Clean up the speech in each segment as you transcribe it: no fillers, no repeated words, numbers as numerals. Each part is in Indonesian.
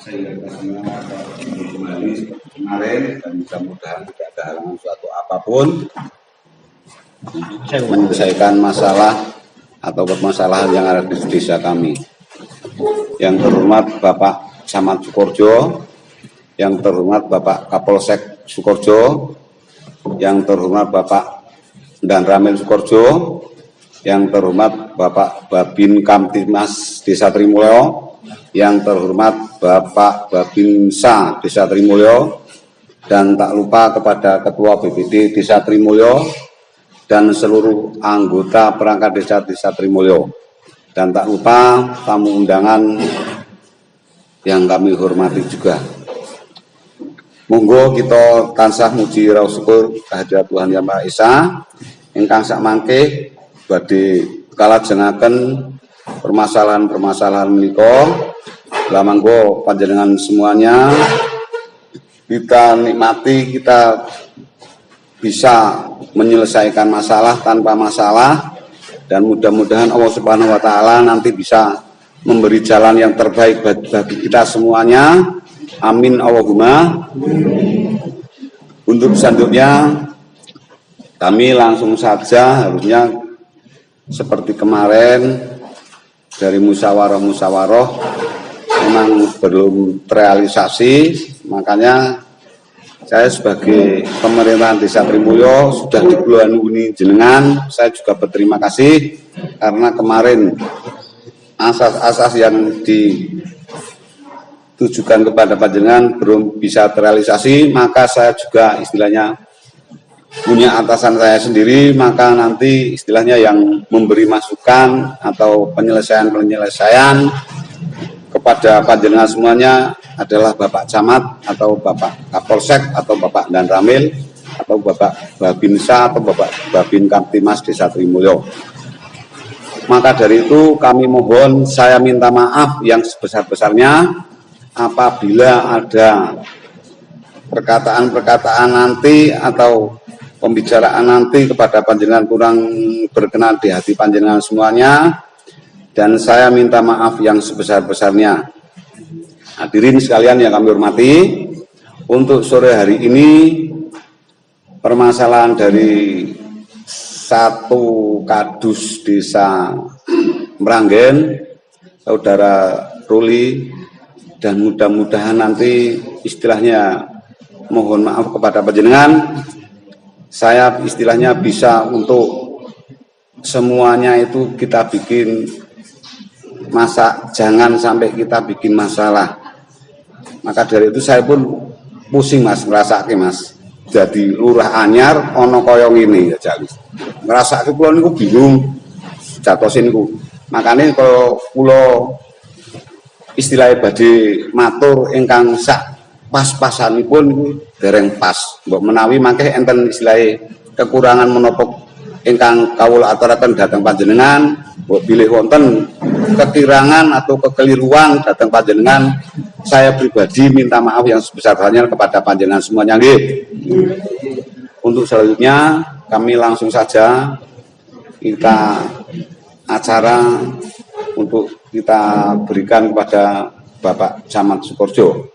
sehingga kita kembali seperti kemarin, dan mudah-mudahan tidak ada halangan suatu apapun menyelesaikan masalah atau permasalahan yang ada di desa kami. Yang terhormat Bapak Camat Sukorejo, yang terhormat Bapak Kapolsek Sukorejo, yang terhormat Bapak Dan Ramil Sukorejo, yang terhormat Bapak Babin Kamtibmas Desa Trimulyo, yang terhormat Bapak Babinsa Desa Trimulyo, dan tak lupa kepada Ketua BPD Desa Trimulyo dan seluruh anggota perangkat desa Trimulyo, dan tak lupa tamu undangan yang kami hormati juga. Monggo kita tansah muji raos syukur kehadirat Tuhan Yang Maha Esa ingkang sak mangke badhe kalajengaken permasalahan-permasalahan menika. Lah monggo panjenengan semuanya kita nikmati, kita bisa menyelesaikan masalah tanpa masalah, dan mudah-mudahan Allah Subhanahu wa taala nanti bisa memberi jalan yang terbaik bagi kita semuanya. Amin Allahumma. Untuk selanjutnya kami langsung saja, harusnya seperti kemarin dari musyawarah memang belum terrealisasi, makanya saya sebagai pemerintahan Desa Trimulyo sudah dikeloni jenengan. Saya juga berterima kasih karena kemarin asas-asas yang ditujukan kepada panjenengan belum bisa terrealisasi, maka saya juga istilahnya punya atasan saya sendiri, maka nanti istilahnya yang memberi masukan atau penyelesaian kepada panjenengan semuanya adalah Bapak Camat atau Bapak Kapolsek atau Bapak Dan Ramil atau Bapak Babinsa atau Bapak Babin Kamtibmas Desa Trimulyo. Maka dari itu kami mohon, saya minta maaf yang sebesar-besarnya apabila ada perkataan-perkataan nanti atau pembicaraan nanti kepada panjenengan kurang berkenan di hati panjenengan semuanya, dan saya minta maaf yang sebesar-besarnya. Hadirin sekalian yang kami hormati, untuk sore hari ini permasalahan dari satu kadus Desa Meranggen, Saudara Ruli, dan mudah-mudahan nanti istilahnya mohon maaf kepada panjenengan, saya istilahnya bisa untuk semuanya itu kita bikin jangan sampai kita bikin masalah. Maka dari itu saya pun pusing mas, ngerasake mas. Jadi lurah anyar ono koyong ini ya jali. Ngerasake kula niku bingung jatosin niku. Makanya kalau kula istilahnya badhe matur ingkang sak pas-pasanipun niku dereng pas. Mbok menawi mangke enten istilahnya kekurangan menopok ingkang kawula aturaken dhateng panjenengan, mbok bilih wonten kekirangan atau kekeliruan dhateng panjenengan, saya pribadi minta maaf yang sebesar-besarnya kepada panjenengan semuanya nggih. Untuk selanjutnya kami langsung saja kita acara untuk kita berikan kepada Bapak Camat Sukorejo.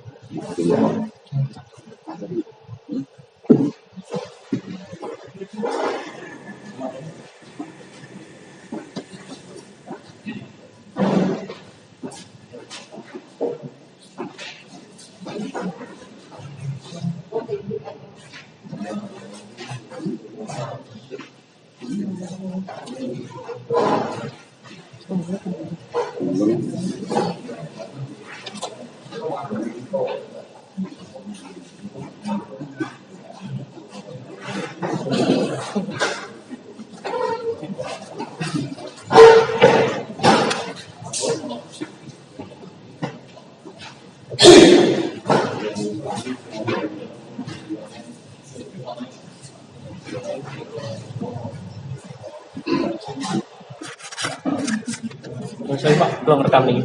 Saya Pak, belum rekam nih.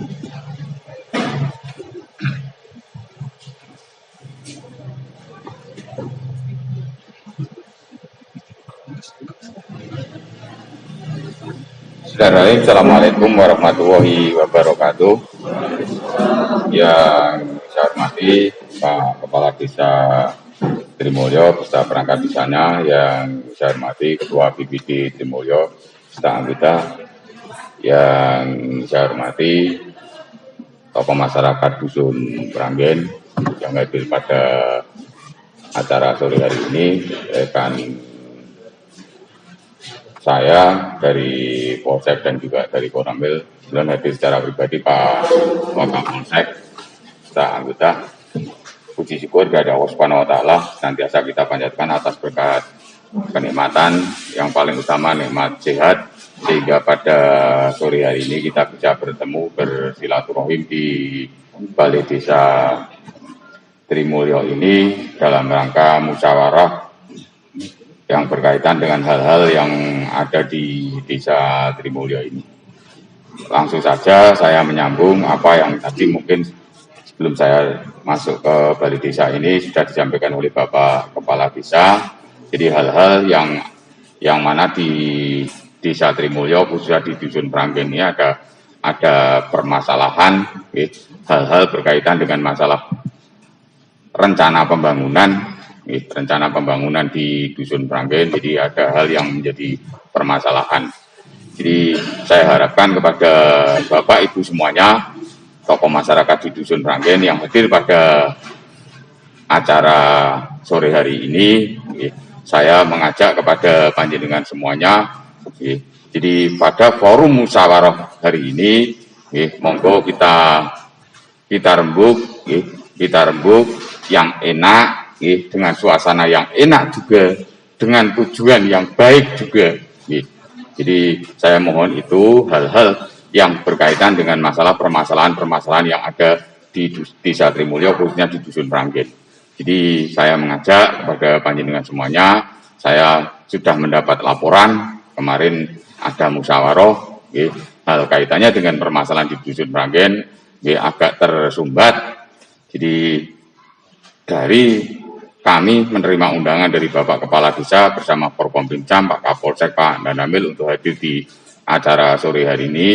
Assalamualaikum warahmatullahi wabarakatuh. Yang saya saya hormati Pak Kepala Desa Trimulyo beserta perangkat desanya, yang saya hormati Ketua BPD Trimulyo beserta anggota, yang saya hormati tokoh masyarakat Dusun Pranggen yang hadir pada acara sore hari ini, rekan saya dari Polsek dan juga dari Koramil, dan hadir secara pribadi Pak Wakapolsek serta anggota. Puji syukur kepada Allah Subhanahu wa Ta'ala, senantiasa kita panjatkan atas berkat kenikmatan, yang paling utama nikmat sehat, sehingga pada sore hari ini kita bisa bertemu bersilaturahim di Balai Desa Trimulyo ini dalam rangka musyawarah yang berkaitan dengan hal-hal yang ada di Desa Trimulyo ini. Langsung saja saya menyambung apa yang tadi mungkin sebelum saya masuk ke Balai Desa ini sudah disampaikan oleh Bapak Kepala Desa. Jadi hal-hal yang mana di Desa Trimulyo, khususnya di Dusun Pranggen ini ada permasalahan, hal-hal berkaitan dengan masalah rencana pembangunan di Dusun Pranggen. Jadi ada hal yang menjadi permasalahan. Jadi saya harapkan kepada Bapak Ibu semuanya, tokoh masyarakat di Dusun Pranggen yang hadir pada acara sore hari ini, saya mengajak kepada panjenengan semuanya. Jadi pada forum musyawarah hari ini, monggo kita rembuk yang enak, dengan suasana yang enak juga, dengan tujuan yang baik juga. Jadi saya mohon itu hal-hal yang berkaitan dengan permasalahan-permasalahan yang ada di Desa Trimulyo, khususnya di Dusun Pranggen. Jadi saya mengajak kepada panjenengan semuanya, saya sudah mendapat laporan kemarin ada musyawarah, hal kaitannya dengan permasalahan di Dusun Pranggen, agak tersumbat. Jadi dari kami menerima undangan dari Bapak Kepala Desa bersama Forkompimcam, Pak Kapolsek, Pak Danamil untuk hadir di acara sore hari ini.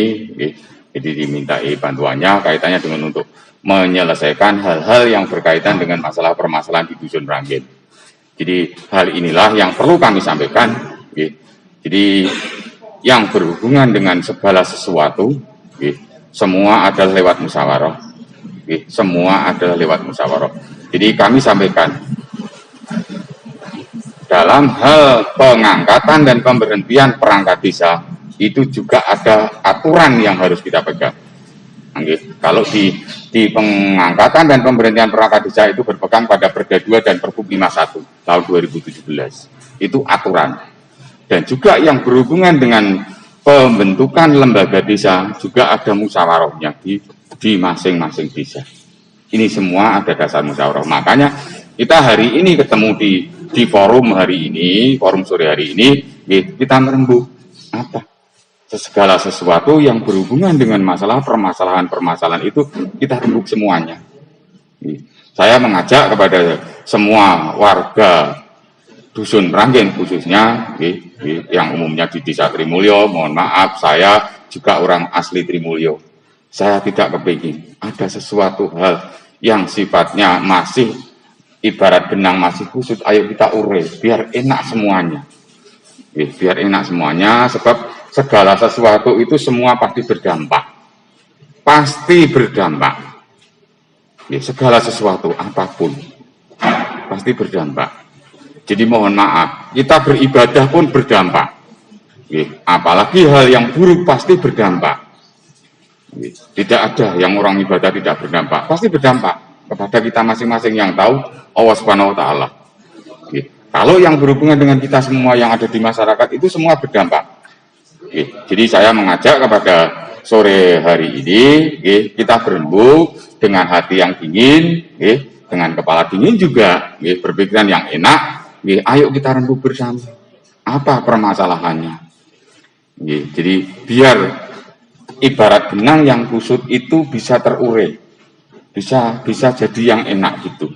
Jadi dimintai bantuannya kaitannya dengan untuk menyelesaikan hal-hal yang berkaitan dengan permasalahan di Dusun Pranggen. Jadi hal inilah yang perlu kami sampaikan. Jadi yang berhubungan dengan segala sesuatu, semua adalah lewat musyawarah. Semua adalah lewat musyawarah. Jadi kami sampaikan, dalam hal pengangkatan dan pemberhentian perangkat desa, itu juga ada aturan yang harus kita pegang. Kalau di pengangkatan dan pemberhentian perangkat desa itu berpegang pada Perda 2 dan Pergub 51 tahun 2017. Itu aturan. Dan juga yang berhubungan dengan pembentukan lembaga desa juga ada musyawarahnya di masing-masing desa. Ini semua ada dasar musyawarah. Makanya kita hari ini ketemu di forum hari ini, forum sore hari ini, kita merembuk apa? Segala sesuatu yang berhubungan dengan permasalahan-permasalahan itu kita rembuk semuanya. Saya mengajak kepada semua warga Dusun Pranggen khususnya, yang umumnya di Desa Trimulyo, mohon maaf, saya juga orang asli Trimulyo. Saya tidak kepingin ada sesuatu hal yang sifatnya masih ibarat benang masih kusut, ayo kita urai, biar enak semuanya. Biar enak semuanya, sebab segala sesuatu itu semua pasti berdampak. Pasti berdampak. Segala sesuatu, apapun, pasti berdampak. Jadi mohon maaf, kita beribadah pun berdampak. Apalagi hal yang buruk pasti berdampak. Tidak ada yang orang ibadah tidak berdampak, pasti berdampak kepada kita masing-masing yang tahu Allah Subhanahu wa Ta'ala. Kalau yang berhubungan dengan kita semua yang ada di masyarakat itu semua berdampak. Jadi saya mengajak kepada sore hari ini, kita berembuk dengan hati yang dingin, dengan kepala dingin juga, berpikiran yang enak. Ayo kita rembuk bersama. Apa permasalahannya? Jadi biar ibarat benang yang kusut itu bisa terurai, bisa jadi yang enak gitu.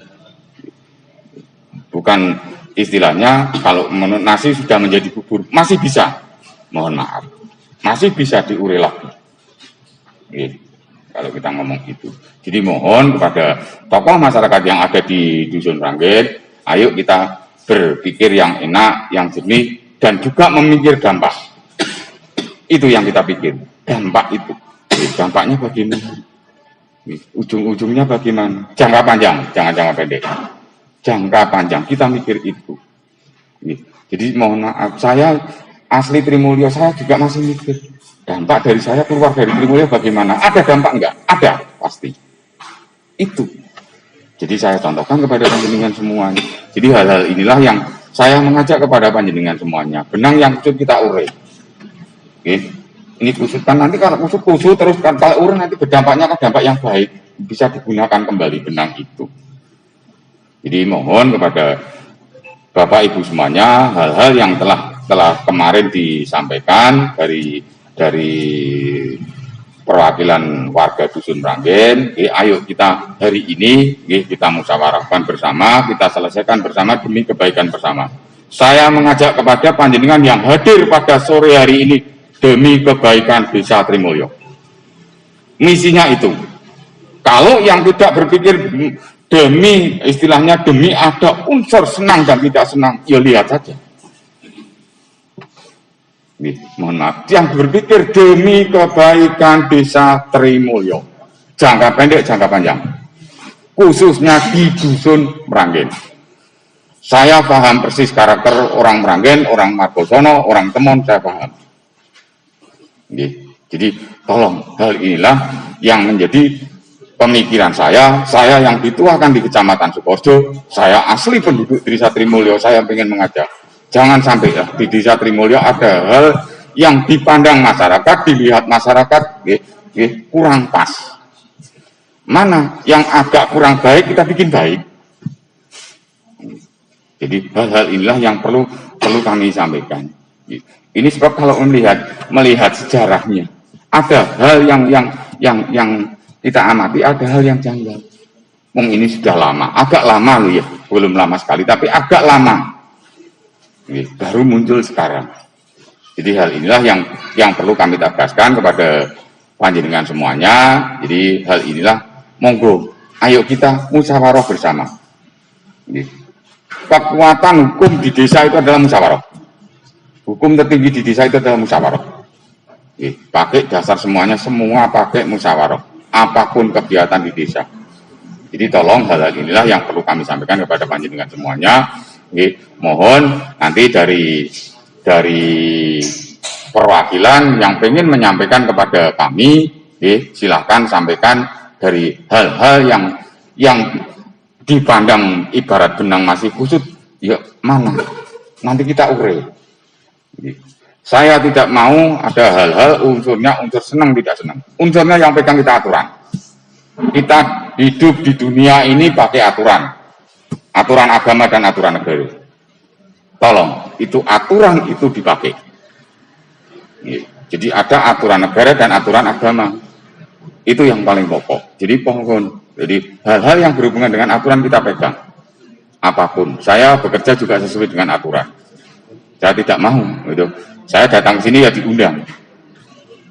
Bukan istilahnya kalau menurut nasi sudah menjadi bubur, masih bisa, mohon maaf, masih bisa diurai lagi. kalau kita ngomong itu. Jadi mohon kepada tokoh masyarakat yang ada di Dusun Ranggen, ayo kita berpikir yang enak, yang jernih, dan juga memikir dampak. Itu yang kita pikir, dampak itu. Dampaknya bagaimana? Ujung-ujungnya bagaimana? Jangka panjang, jangan jangka pendek. Jangka panjang, kita mikir itu. Jadi mohon maaf, saya asli Trimulyo, saya juga masih mikir. Dampak dari saya keluar dari Trimulyo bagaimana? Ada dampak enggak? Ada, pasti. Itu. Jadi saya contohkan kepada panjenengan semuanya. Jadi hal-hal inilah yang saya mengajak kepada panjenengan semuanya. Benang yang kusut kita urai. Oke. Ini kusut kan nanti kalau kusut terus kan kalau urai nanti berdampaknya kan dampak yang baik. Bisa digunakan kembali benang itu. Jadi mohon kepada Bapak Ibu semuanya hal-hal yang telah kemarin disampaikan dari perwakilan warga Dusun Ranggen, ayo kita hari ini kita musyawarahkan bersama, kita selesaikan bersama demi kebaikan bersama. Saya mengajak kepada panjenengan yang hadir pada sore hari ini demi kebaikan Desa Trimulyo. Misinya itu. Kalau yang tidak berpikir demi istilahnya demi ada unsur senang dan tidak senang, ya lihat saja. Mohon maaf, yang berpikir demi kebaikan Desa Trimulyo, jangka pendek, jangka panjang, khususnya di Dusun Ranggen. Saya paham persis karakter orang Ranggen, orang Margosono, orang Temon, saya paham. Jadi tolong hal inilah yang menjadi pemikiran saya yang dituakan di Kecamatan Sukoharjo, saya asli penduduk Desa Trimulyo, saya ingin mengajak. Jangan sampai di Desa Trimulyo ada hal yang dipandang masyarakat, dilihat masyarakat kurang pas. Mana yang agak kurang baik kita bikin baik. Jadi hal-hal inilah yang perlu kami sampaikan. Ini sebab kalau melihat sejarahnya, ada hal yang kita amati, ada hal yang janggal. Ini sudah lama, agak lama loh ya, belum lama sekali, tapi agak lama. Baru muncul sekarang. Jadi hal inilah yang perlu kami tegaskan kepada panjenengan semuanya. Jadi hal inilah monggo, ayo kita musyawarah bersama. Kekuatan hukum di desa itu adalah musyawarah. Hukum tertinggi di desa itu adalah musyawarah. Pakai dasar semuanya, semua pakai musyawarah. Apapun kegiatan di desa. Jadi tolong hal-hal inilah yang perlu kami sampaikan kepada panjenengan semuanya. Mohon nanti dari perwakilan yang ingin menyampaikan kepada kami, silakan sampaikan dari hal-hal yang dipandang ibarat benang masih kusut, ya mana? Nanti kita urai. Saya tidak mau ada hal-hal unsurnya unsur senang tidak senang. Unsurnya yang pegang kita aturan. Kita hidup di dunia ini pakai aturan. Aturan agama dan aturan negara. Tolong, itu aturan itu dipakai. Jadi ada aturan negara dan aturan agama. Itu yang paling pokok. Jadi pohon. Jadi hal-hal yang berhubungan dengan aturan kita pegang. Apapun. Saya bekerja juga sesuai dengan aturan. Saya tidak mau. Gitu. Saya datang sini ya diundang.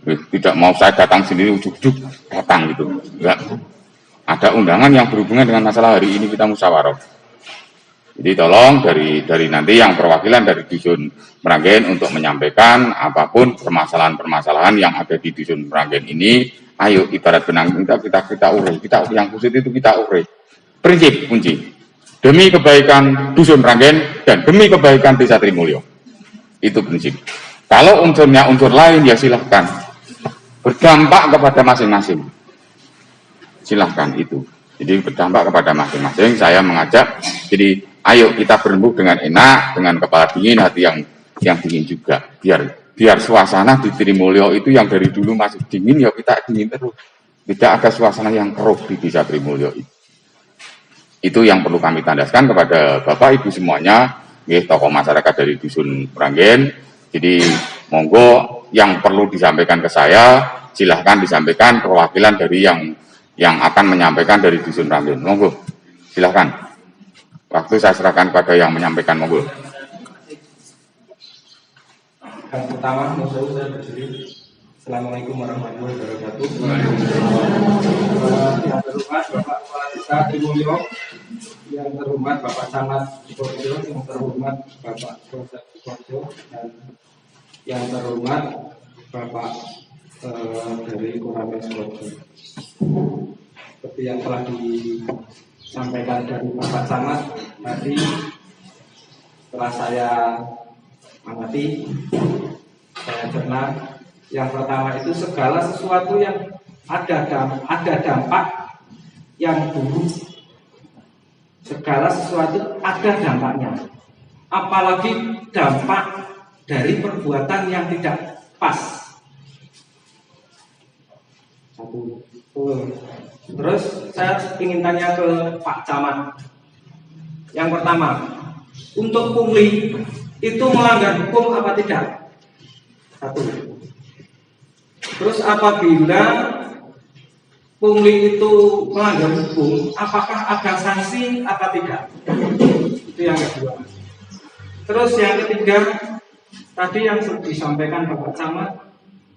Tidak mau saya datang sendiri ujuk-ujuk datang gitu. Enggak. Ada undangan yang berhubungan dengan masalah hari ini kita musyawarah. Jadi tolong dari nanti yang perwakilan dari Dusun Ranggen untuk menyampaikan apapun permasalahan-permasalahan yang ada di Dusun Ranggen ini, ayo ibarat benang kita urai, yang khusus itu kita urai. Prinsip kunci demi kebaikan Dusun Ranggen dan demi kebaikan Desa Trimulyo. Itu prinsip. Kalau unsurnya unsur lain ya silahkan berdampak kepada masing-masing. Silahkan itu. Jadi berdampak kepada masing-masing. Saya mengajak jadi ayo kita berembuk dengan enak, dengan kepala dingin, hati yang dingin juga. Biar suasana di Trimulyo itu yang dari dulu masih dingin, ya kita dingin terus. Tidak ada suasana yang keruh di Desa Trimulyo itu. Itu yang perlu kami tandaskan kepada Bapak Ibu semuanya, tokoh masyarakat dari Dusun Ranggen. Jadi monggo yang perlu disampaikan ke saya, silahkan disampaikan perwakilan dari yang akan menyampaikan dari Dusun Ranggen. Monggo, silahkan. Waktu saya serahkan pada yang menyampaikan, monggo. Yang pertama, saya berdiri. Assalamualaikum warahmatullahi wabarakatuh. Yang terhormat Bapak Kepala Desa Trimulyo, yang terhormat Bapak Camat Sukoharjo, yang terhormat Bapak Polsek Sukoharjo, dan yang terhormat Bapak dari Polres Sukoharjo. Seperti yang telah disampaikan dari Bapak Camat tadi, setelah saya amati, saya cerna. Yang pertama itu segala sesuatu yang ada dampak yang buruk. Segala sesuatu ada dampaknya. Apalagi dampak dari perbuatan yang tidak pas. Satu. Terus saya ingin tanya ke Pak Camat. Yang pertama, untuk pungli itu melanggar hukum apa tidak? Satu. Terus apabila pungli itu melanggar hukum, apakah ada sanksi apa tidak? Itu yang kedua. Terus yang ketiga, tadi yang disampaikan Bapak Camat,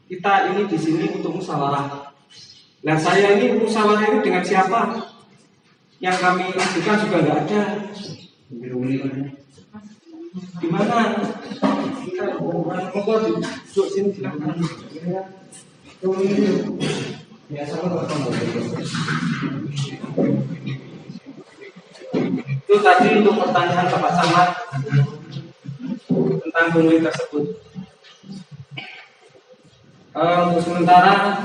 kita ini di sini untuk musyawarah. Nah, saya ini musyawarah ini dengan siapa? Yang kami ajukan juga nggak ada. Di mana? Kita mau duduk sini silakan. Itu tadi untuk pertanyaan Bapak Camat tentang pungli tersebut. Untuk sementara,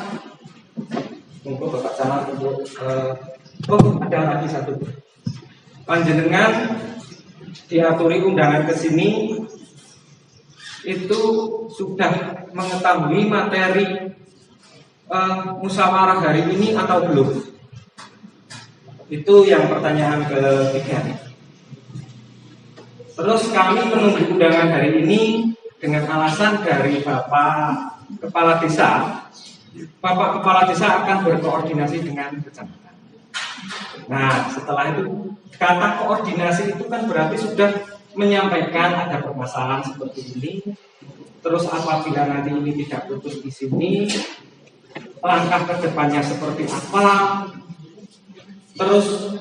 tunggu Bapak Camat untuk ada lagi satu. Panjenengan diaturi undangan ke sini itu sudah mengetahui materi musyawarah hari ini atau belum? Itu yang pertanyaan ketiga. Terus kami menunggu undangan hari ini dengan alasan dari Bapak Kepala Desa. Bapak Kepala Desa akan berkoordinasi dengan kecamatan. Nah, setelah itu kata koordinasi itu kan berarti sudah menyampaikan ada permasalahan seperti ini. Terus apabila nanti ini tidak putus di sini, langkah ke depannya seperti apa, terus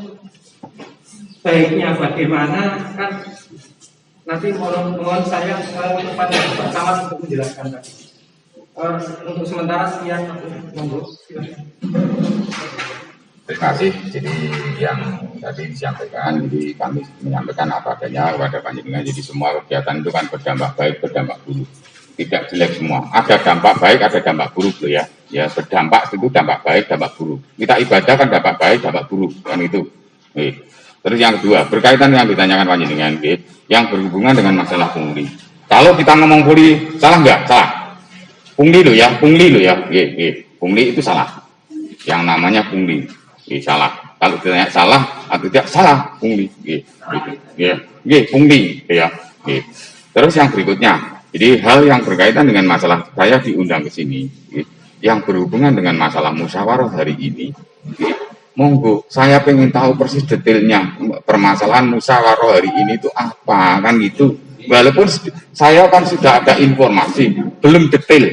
baiknya bagaimana, kan nanti mohon saya kepada Pak Camat untuk menjelaskan tadi. Untuk sementara sekian, monggo. Terima kasih. Jadi yang tadi disampaikan, jadi kami menyampaikan apa adanya kepada panjenengan. Jadi semua kegiatan itu kan berdampak baik, berdampak buruk. Tidak jelek semua. Ada dampak baik, ada dampak buruk loh ya. Ya berdampak itu dampak baik, dampak buruk. Kita ibadah kan dampak baik, dampak buruk kan itu. Terus yang kedua berkaitan yang ditanyakan panjenengan, yang berhubungan dengan masalah pungli. Kalau kita ngomong pungli salah nggak? Salah. Pungli loh ya, pungli loh ya. Pungli itu salah. Yang namanya pungli, salah. Kalau ditanya salah atau tidak salah pungli. Pungli ya. Terus yang berikutnya. Jadi hal yang berkaitan dengan masalah saya diundang ke sini, yang berhubungan dengan masalah musyawarah hari ini, monggo saya pengen tahu persis detailnya permasalahan musyawarah hari ini itu apa kan gitu. Walaupun saya kan sudah ada informasi, belum detail.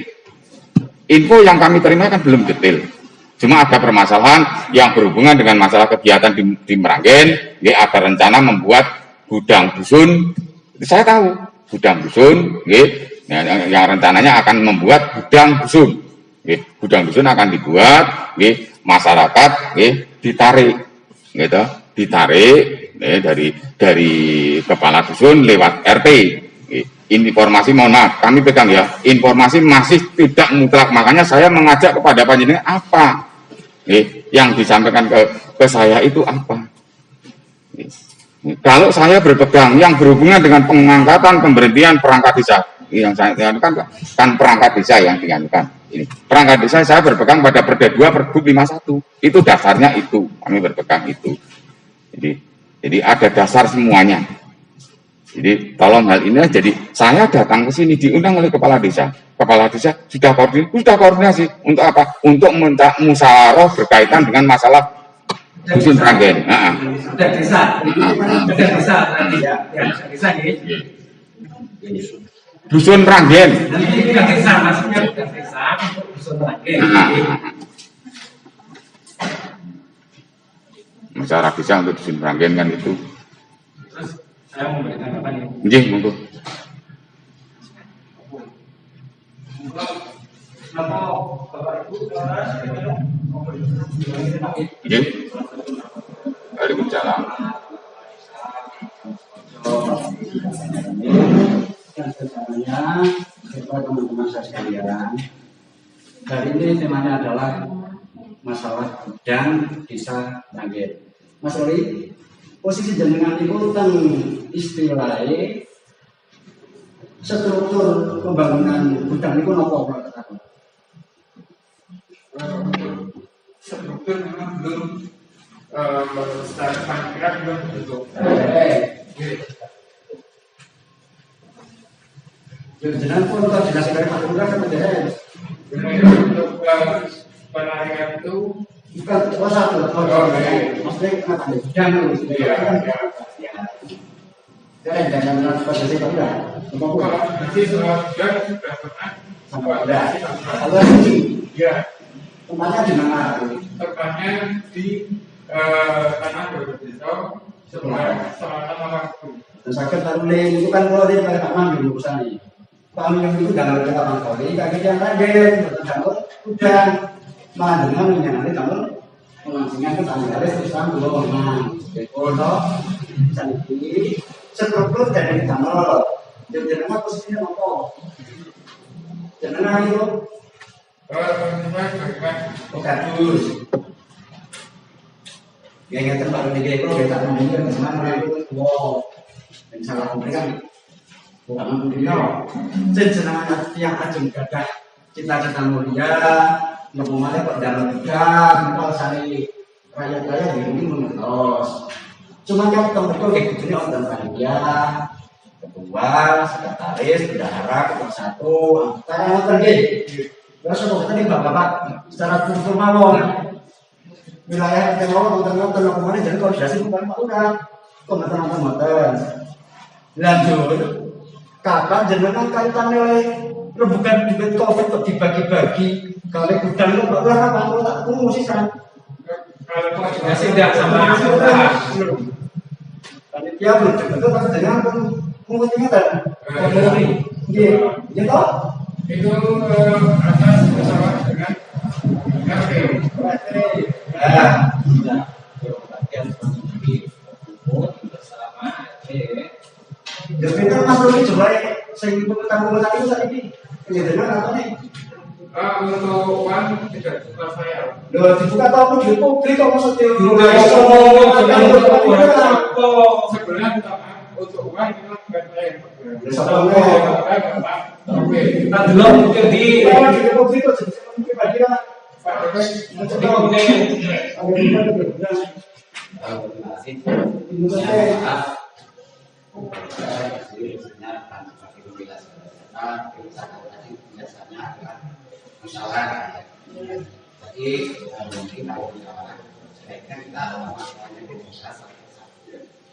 Info yang kami terima kan belum detail. Cuma ada permasalahan yang berhubungan dengan masalah kegiatan di Meranggen, ada rencana membuat gudang dusun. Saya tahu. Gudang dusun, yang rencananya akan membuat gudang dusun. Gudang dusun akan dibuat, masyarakat ditarik, dari kepala dusun lewat RT. Informasi mohon maaf, kami pegang ya, informasi masih tidak mutlak, makanya saya mengajak kepada panjenengan apa, yang disampaikan ke saya itu apa. Kalau saya berpegang yang berhubungan dengan pengangkatan pemberhentian perangkat desa, yang saya kan perangkat desa yang dianukan ini. Perangkat desa saya berpegang pada Perda 2 Pergub 51. Itu dasarnya itu, kami berpegang itu. Jadi ada dasar semuanya. Jadi tolong hal ini, jadi saya datang ke sini diundang oleh kepala desa. Kepala desa sudah koordinasi untuk apa? Untuk minta musyawarah berkaitan dengan masalah dusun Meranggen. Sudah desa. Sudah desa nanti ya. Desa ini. Dusun Meranggen. Nanti sudah desa, maksudnya sudah desa. Masalah bisa untuk dusun Meranggen kan itu. Terus saya memberikan apa nih? Nggih, monggo. Kenapa Bapak Ibu Nggih. Waalaikumsalam. Dan sebenarnya kepada teman-teman saya sekalian, hari ini temanya adalah masalah gudang desa Meranggen. Mas Rory, posisi jenengan itu tentang istilahnya struktur pembangunan gudang itu nopo katakan? Struktur memang belum secara panitia belum terbentuk. Jenengan pun kalau jelas dari Pak Lurah kan ada. Untuk penarikan itu Bukan satu, maksudnya kenapa nih? Gudang itu. Jangan posisi Pak Lurah. kalau nanti soal juga sudah pernah Sama Lurah. Kalau ini, ya tempatnya di mana? tepatnya di tanah berbeda sebelah selatan waktu. Dan sakit taruhin itu kan kalau dia pakai taman di urusan ini. Pak Amin itu jangan ada taman kali, kaki yang Ragen, betul udah malah dengan yang nanti kamu melangsungkan ke tanah garis terus kamu dua orang. Foto, cantik, struktur dari taman. Jadi nama posisinya apa? Jangan itu. Teman-teman berikan Fokus. Ya ingat tempat ini kalau kita menunjukkan kemana itu wow. Dan salah memberikan bukan memberikan. Jenengan yang ajeng gadah cita-cita mulia, ngomongnya kok dalam gudang, kalau sari rakyat-rakyat ini mengelos. Cuma yang betul kayak gitu nih orang panitia, ketua, sekretaris, bendahara, ketua satu, anggota yang terjadi. Terus aku tadi bapak-bapak secara formal wilayah yang mau nonton kemarin jadi koordinasi bukan Pak Lurah, komentar. Lanjut, kapan jenengan kaitan oleh rebukan duit COVID kok dibagi-bagi kali gudang itu Pak Lurah apa kalau tak promosikan? kalau koordinasi tidak sama belum. Panitia belum terbentuk tapi dengan pun menguntungnya kan? Iya, gitu. itu atas bersama dengan RT. Jadi itu Mas Romi coba saya tanggung tadi itu tadi kelihatan apa nih? Untuk uang tidak suka saya. Loh dibuka atau aku di publik kok maksudnya? Sebenarnya untuk uang itu bukan saya yang Oke. kita dulu mungkin di Kalau di publik kok jadi pribadi kan? Pak Jokowi Jadi mungkin kalau sebaiknya kita masalahnya itu bisa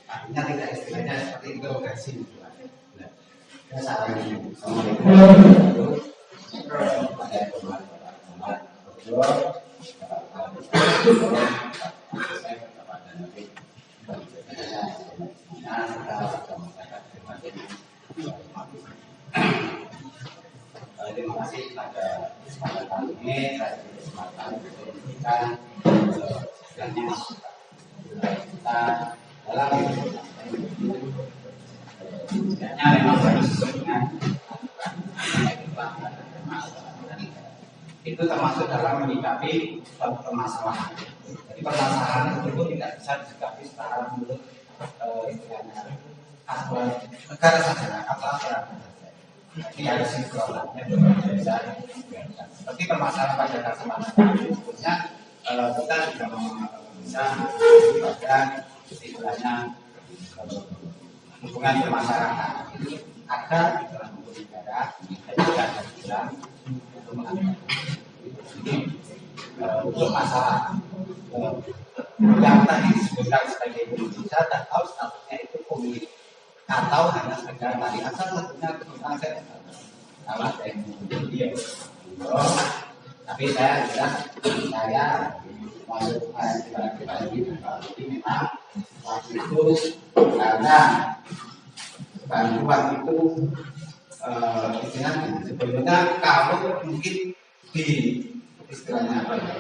artinya tidak istilahnya seperti interogasi. Saya sarankan terima kasih pada kesempatan ini, saya beri kesempatan untuk memberikan kita dalam setidaknya memang harus dengan itu termasuk dalam menyikapi permasalahan. Jadi permasalahan itu tidak bisa disikapi secara menurut istilahnya aturan negara saja atau aturan saja. Ini harus sinkronnya bisa. Seperti permasalahan pada kesempatan sebelumnya kita juga bisa pada istilahnya hubungan bermasyarakat agar di dalam hukum negara dan juga dalam untuk mengatur ini untuk masalah yang tadi disebutkan sebagai Indonesia tak tahu statusnya itu pemilik atau hanya sekedar tadi asal tentunya tentang saya salah saya dia Tapi saya masuk kita ini memang waktu itu karena bantuan itu istilahnya sebelumnya kalau mungkin di istilahnya apa ya,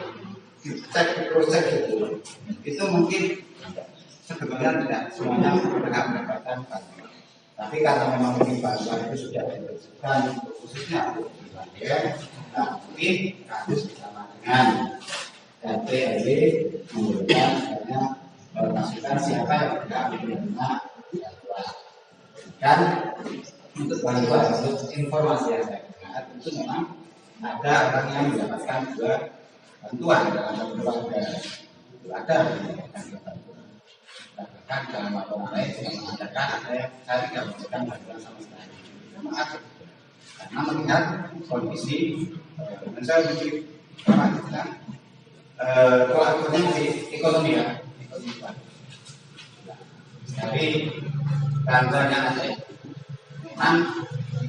dicek proses itu mungkin sebetulnya tidak semuanya berhak mendapatkan bantuan. Tapi karena memang mungkin bantuan itu sudah diberikan khususnya untuk dibantu, nah mungkin kasus bersama dengan RT/RW memberikan masukan siapa yang berhak menerima bantuan. Dan untuk bantuan untuk informasi yang saya dengar itu memang ada orang yang mendapatkan juga bantuan dalam satu keluarga, itu ada yang mendapatkan bantuan. Bahkan dalam laporan lain juga mengatakan ada yang saya tidak memberikan bantuan sama sekali. Memang ada, karena melihat kondisi dan saya mungkin orang bilang pelakunya di ekonomi ya, ekonomi Pak. Tapi bantuannya ada. Memang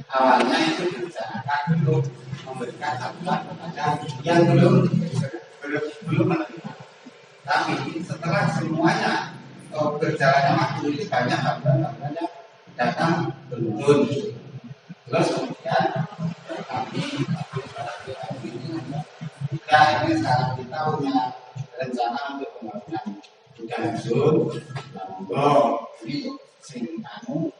awalnya itu direncanakan untuk memberikan bantuan kepada yang belum menerima. Tapi setelah semuanya berjalannya waktu itu banyak bantuan-bantuannya datang turun. Terus kemudian kami jika ini sekarang kita punya rencana untuk pembangunan gudang zon, ini sing anu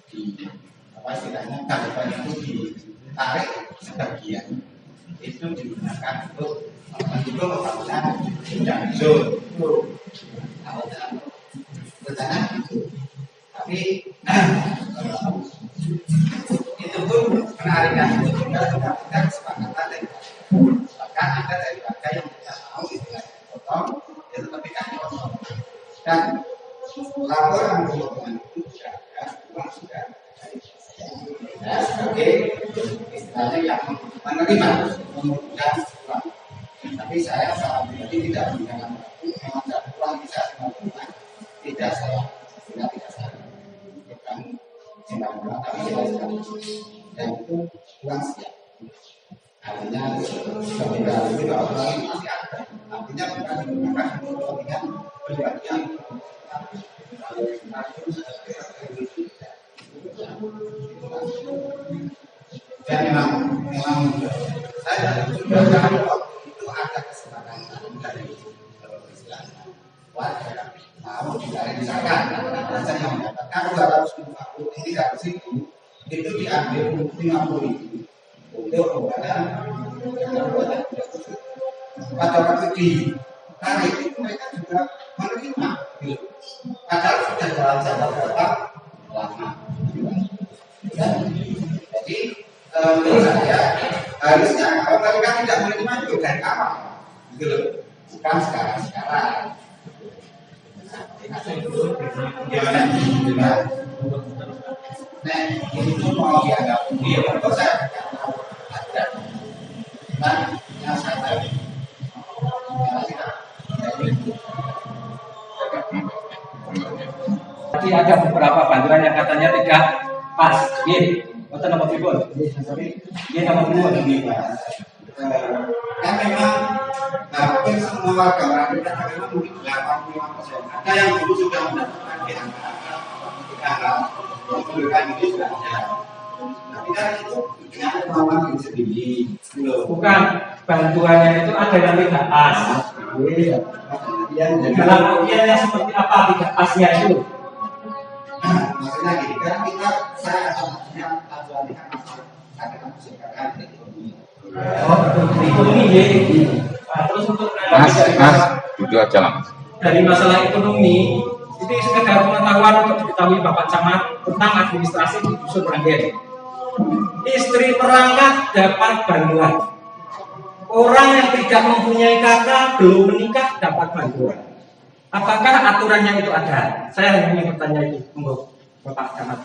di apa istilahnya kabupaten itu ditarik sebagian itu digunakan untuk pembangunan gudang zon. Rencana itu, tapi itu pun penarikan itu juga mendapatkan kesepakatan dari bahkan ada dari warga yang tidak mau istilah potong, ya tetapi kan dipotong. Dan laporan potongan itu sudah ada, uang sudah ada sebagai istilahnya yang menerima membutuhkan uang. Tapi saya saat ini tidak menggunakan waktu, memang tidak uang bisa mengumpulkan, tidak saya bukan cinta uang, tapi saya dan itu uang siap. Artinya ketika itu bahwa uang ini masih ada, artinya bukan digunakan untuk kepentingan pribadian. Dan memang saya sudah tahu itu ada kesepakatan dari istilahnya warga mau direalisasikan. Saya mendapatkan 250 ini dari situ itu diambil 50.000 untuk pembuatan pada waktu ditarik itu mereka juga menerima. Padahal sudah jalan-jalan berapa lama. Jadi menurut saya harusnya kalau mereka tidak menerima itu dari awal, gitu loh, bukan sekarang. Nah, itu mau dianggap dia menurut saya ada. Dan yang saya tahu, Jadi ada beberapa bantuan yang katanya tidak pas. Betul nomor tribun. Nomor tribun. Dan memang hampir semua warga orang kita memang mungkin 85%. Ada yang dulu sudah mendapatkan di angka memberikan ini sudah ada. Tapi kan itu dengan kemauan diri sendiri. Bukan, bantuannya itu ada yang tidak pas. Dalam ujiannya seperti apa tidak pasnya itu? Maksudnya gini, karena kita saya asalnya ada kebijakan ekonomi. Oh, ekonomi ya. Nah, terus untuk Mas, jujur aja lah Mas. dari masalah ekonomi itu sekedar pengetahuan untuk diketahui Bapak Camat tentang administrasi di Dusun Ranggen. Istri perangkat dapat bantuan. Orang yang tidak mempunyai kakak belum menikah dapat bantuan. Apakah aturannya itu ada? Saya hanya ingin bertanya itu, monggo Bapak Camat.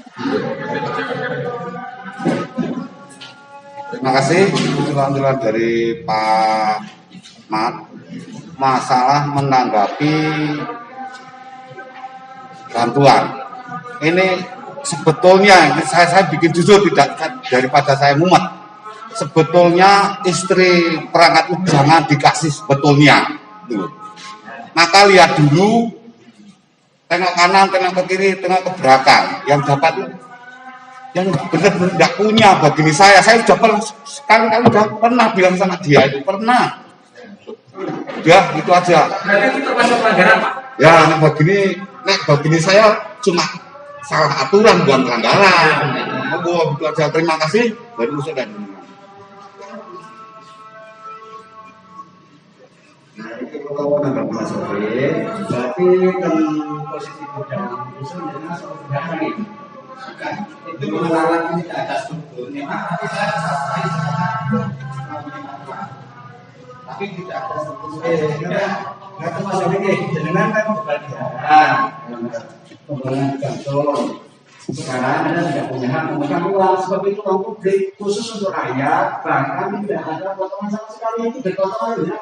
Terima kasih usulan-usulan dari Pak Mat. Masalah menanggapi bantuan ini sebetulnya saya bikin jujur tidak daripada saya mumet. sebetulnya istri perangkat itu jangan dikasih sebetulnya. Tuh. Maka lihat dulu, tengok kanan, tengok ke kiri, tengok ke belakang. Yang dapat yang benar-benar tidak punya begini saya sudah sekali-kali udah pernah bilang sama dia itu pernah. Udah gitu aja. Berarti itu termasuk pelanggaran, Pak? Ya, begini saya cuma salah aturan bukan pelanggaran. Oh, gitu aja. Terima kasih. Dari usul dan Nah, itu kalau menangkap Mas Sofi, berarti kan posisi gudang itu sebenarnya soal gudang ini. Itu mengarah tidak ada strukturnya, tapi saya tapi tidak ada strukturnya. Nah, itu Mas Sofi, jenengan kan kebagian pembangunan kantor. Sekarang Anda tidak punya hak memegang uang, sebab itu uang publik khusus untuk rakyat, bahkan tidak ada potongan sama sekali itu dipotong oleh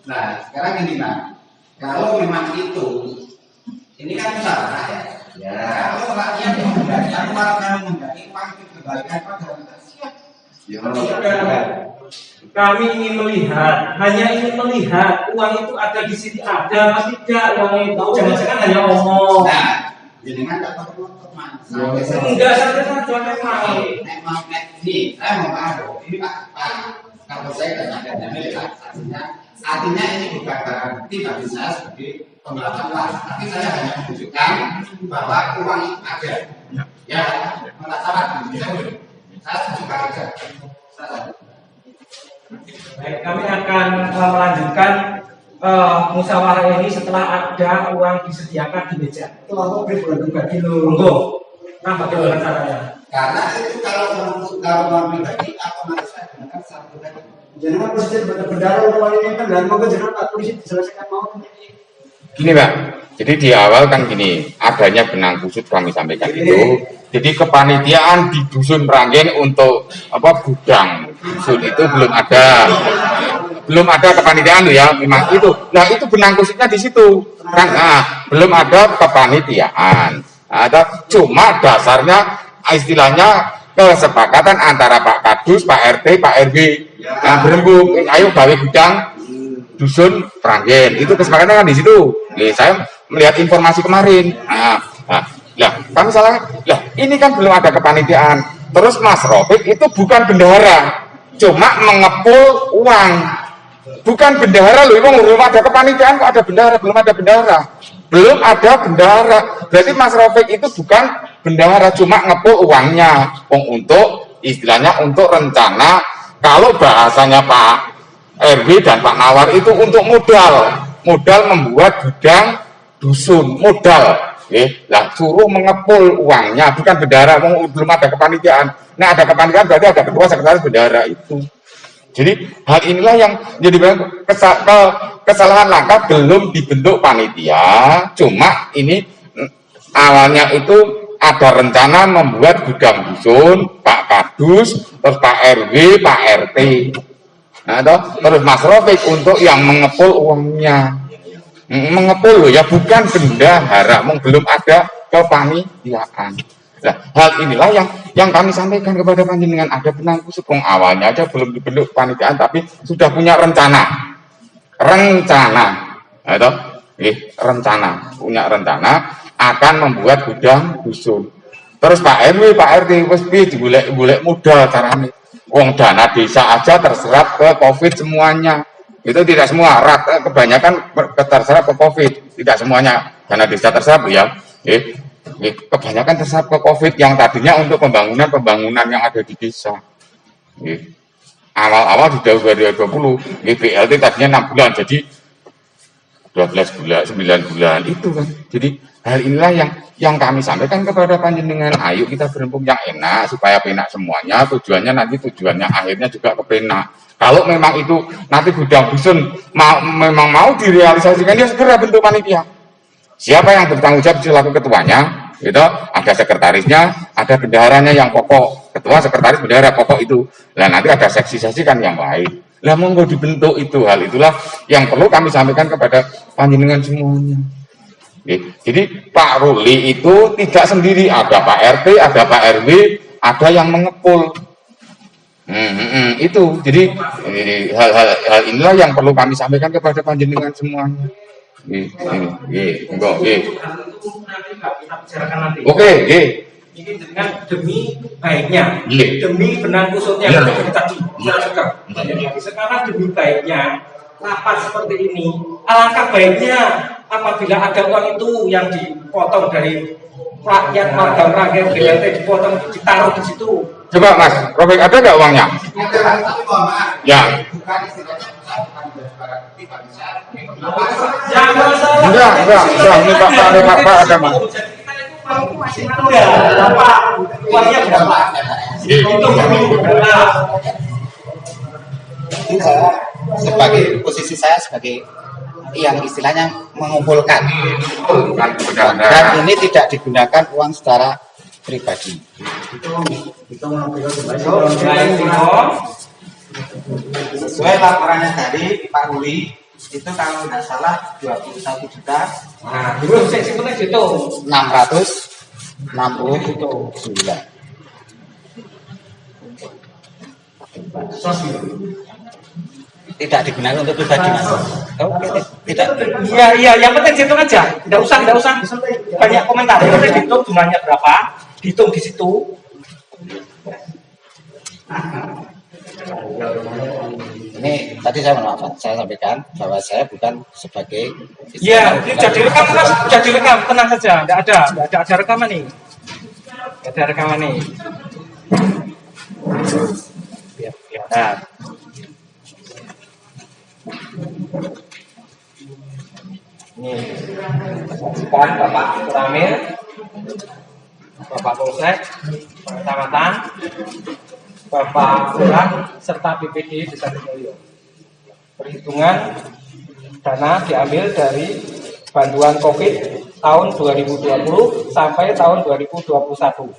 Nah, sekarang ini Pak, kalau memang itu, ini kan usaha rakyat. Ya, kalau rakyat yang mengganti warga mengganti uang itu kebalikan pada siap. Ya, kami ingin melihat, hanya ingin melihat uang itu ada di sini, ada atau tidak uang itu, jangan-jangan hanya omong. Nah, jenengan dapat teman. Enggak saja memang. Ini saya mau tahu, ini Pak, kalau saya katakan artinya ini bukan barang bukti bagi saya sebagai pengelapan, tapi saya hanya menunjukkan bahwa uang itu ada. Ya, nggak salah, saya tunjukkan aja. Baik, kami akan melanjutkan musyawarah ini setelah ada uang disediakan di meja. Itu aku bagi Monggo. Nah, bagaimana caranya? Karena itu kalau uang pribadi, otomatis saya gunakan satu tadi. Jangan presiden benar-benar uang ini kan dan monggo jangan Pak Polisi diselesaikan mau. gini Pak, jadi di awal kan gini, adanya benang kusut kami sampaikan itu. Jadi kepanitiaan di dusun Meranggen untuk gudang dusun itu belum ada kepanitiaan loh ya, memang itu. Nah itu benang kusutnya di situ kan, belum ada kepanitiaan. Ada cuma dasarnya istilahnya kesepakatan antara Pak Kadus, Pak RT, Pak RW. Nah berembuk, ayo gawe gudang dusun Meranggen. Itu kesepakatan kan di situ. Saya melihat informasi kemarin. Kami salah. Ini kan belum ada kepanitiaan. Terus Mas Rofik itu bukan bendahara, cuma mengepul uang. Bukan bendahara loh, belum ada kepanitiaan kok ada bendahara, belum ada bendahara. Belum ada bendahara. Berarti Mas Rofik itu bukan bendahara, cuma ngepul uangnya. Untuk istilahnya untuk rencana, kalau bahasanya Pak RW dan Pak Nawar itu untuk modal membuat gudang dusun, modal. Suruh mengepul uangnya, bukan bendahara, belum ada kepanitiaan. Nah ada kepanitiaan berarti ada ketua sekretaris bendahara itu. Jadi hal inilah yang jadi kesalahan langkah belum dibentuk panitia. Cuma ini awalnya itu ada rencana membuat gudang dusun, Pak Kadus, terus Pak RW, Pak RT. Nah, terus Mas Rofik untuk yang mengepul uangnya. Mengepul loh ya, bukan bendahara, belum ada kepanitiaan. Nah, hal inilah yang kami sampaikan kepada panjenengan, ada benang kusut awalnya aja belum dibentuk panitiaan tapi sudah punya rencana. Punya rencana akan membuat gudang dusun. Terus Pak RW, Pak RT wis digolek modal carane. Wong dana desa aja terserap ke Covid semuanya. Itu tidak semua, kebanyakan terserap ke Covid, tidak semuanya dana desa terserap ya. Kebanyakan terserap ke Covid yang tadinya untuk pembangunan yang ada di desa. Awal-awal di tahun 2020, BLT tadinya 6 bulan, jadi 12 bulan, 9 bulan itu kan. Jadi hal inilah yang kami sampaikan kepada panjenengan. Ayo kita berembuk yang enak supaya penak semuanya. Tujuannya akhirnya juga kepenak. Kalau memang itu nanti gudang dusun memang mau direalisasikan, ya segera bentuk panitia. Siapa yang bertanggung jawab selaku ketuanya? Itu ada sekretarisnya, ada bendaharanya yang pokok. Ketua, sekretaris, bendahara pokok itu. Nah nanti ada seksi-seksi kan yang lain. Lah monggo dibentuk itu. Hal itulah yang perlu kami sampaikan kepada panjenengan semuanya. Jadi Pak Ruli itu tidak sendiri, ada Pak RT, ada Pak RW, ada yang mengepul. Itu jadi hal inilah yang perlu kami sampaikan kepada panjenengan semuanya. Enggak, Kita bicarakan nanti. Oke, Ini dengan demi baiknya, Iya. demi benang kusutnya Iya. seperti tadi. Sekarang demi baiknya lapas seperti ini, alangkah baiknya apabila ada uang itu yang dipotong dari rakyat warga rakyat BLT dipotong ditaruh di situ. Coba Mas, Robek ada nggak uangnya? Ya. Yang masalah Enggak, ini Pak ada Mas. masih ada berapa? Uangnya berapa? Itu berapa? Sebagai posisi saya sebagai yang istilahnya mengumpulkan dan ini tidak digunakan uang secara pribadi. Sesuai laporannya tadi Pak Ruli itu kalau tidak salah 21 juta Nah, dulu saya simpen di situ. 669. Tidak digunakan untuk pribadi Mas. Oke, tidak. Iya, yang penting dihitung aja. Tidak usah banyak komentar. Yang penting dihitung jumlahnya berapa, dihitung di situ. Ini tadi saya maaf, saya sampaikan bahwa saya bukan sebagai Iya, ini jadi rekam Mas, jadi rekam, tenang saja. Tidak ada rekaman nih. Tidak ada rekaman nih. Biar kelihatan. Ini saksikan Bapak Kuramil, Bapak Polsek, Pak Kecamatan, Bapak Lurah, serta BPD Desa Tegalwaru. Perhitungan dana diambil dari bantuan COVID tahun 2020 sampai tahun 2021.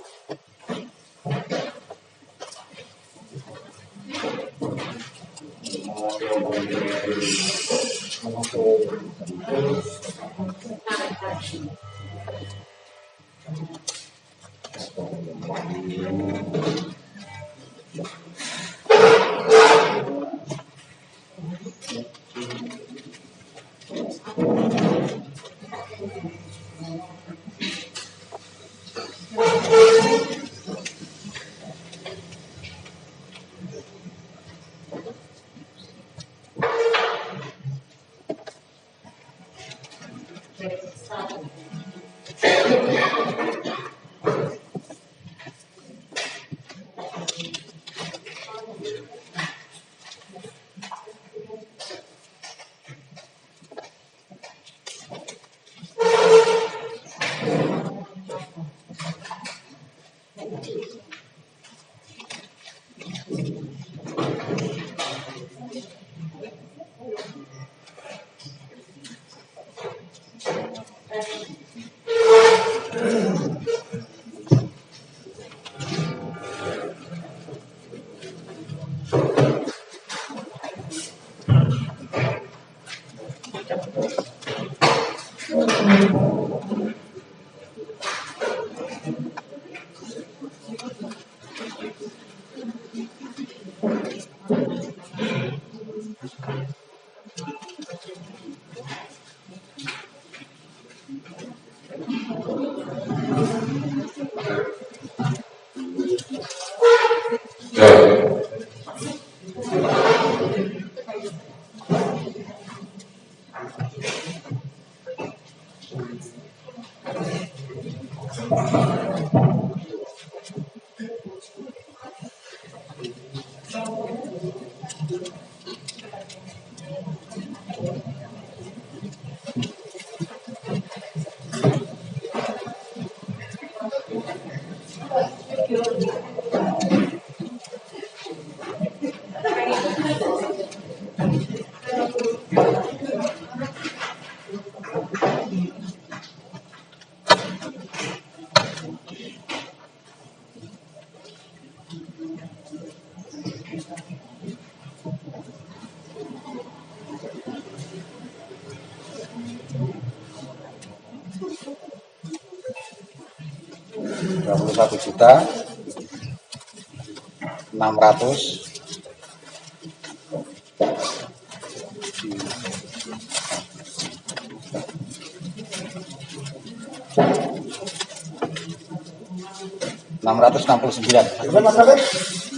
Rp21 juta 669.000. 600. Rp669.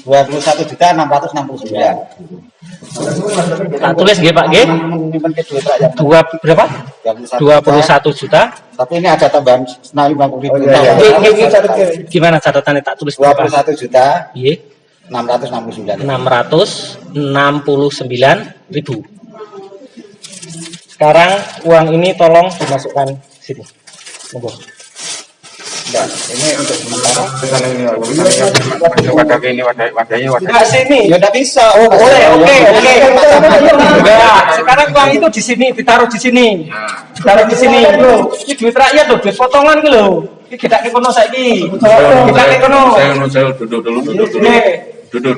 21.669. Tak tulis nggih Pak nggih. Menyimpan ke duit rakyat. Dua berapa? 21 juta. Tapi ini ada tambahan 50.000. Gimana catatannya tak tulis berapa? 21.669. Nggih. 669.000. Sekarang uang ini tolong dimasukkan sini. Monggo. Enggak, ini untuk sementara. Wadah ini wadahnya Enggak sini. Ya enggak bisa. Oh, Boleh, oke. Enggak, sekarang uang itu di sini, ditaruh di sini. Ditaruh di sini. Ini duit rakyat loh, duit potongan gitu loh. Ini kita ke kono saiki. Kita ke kono. Saya duduk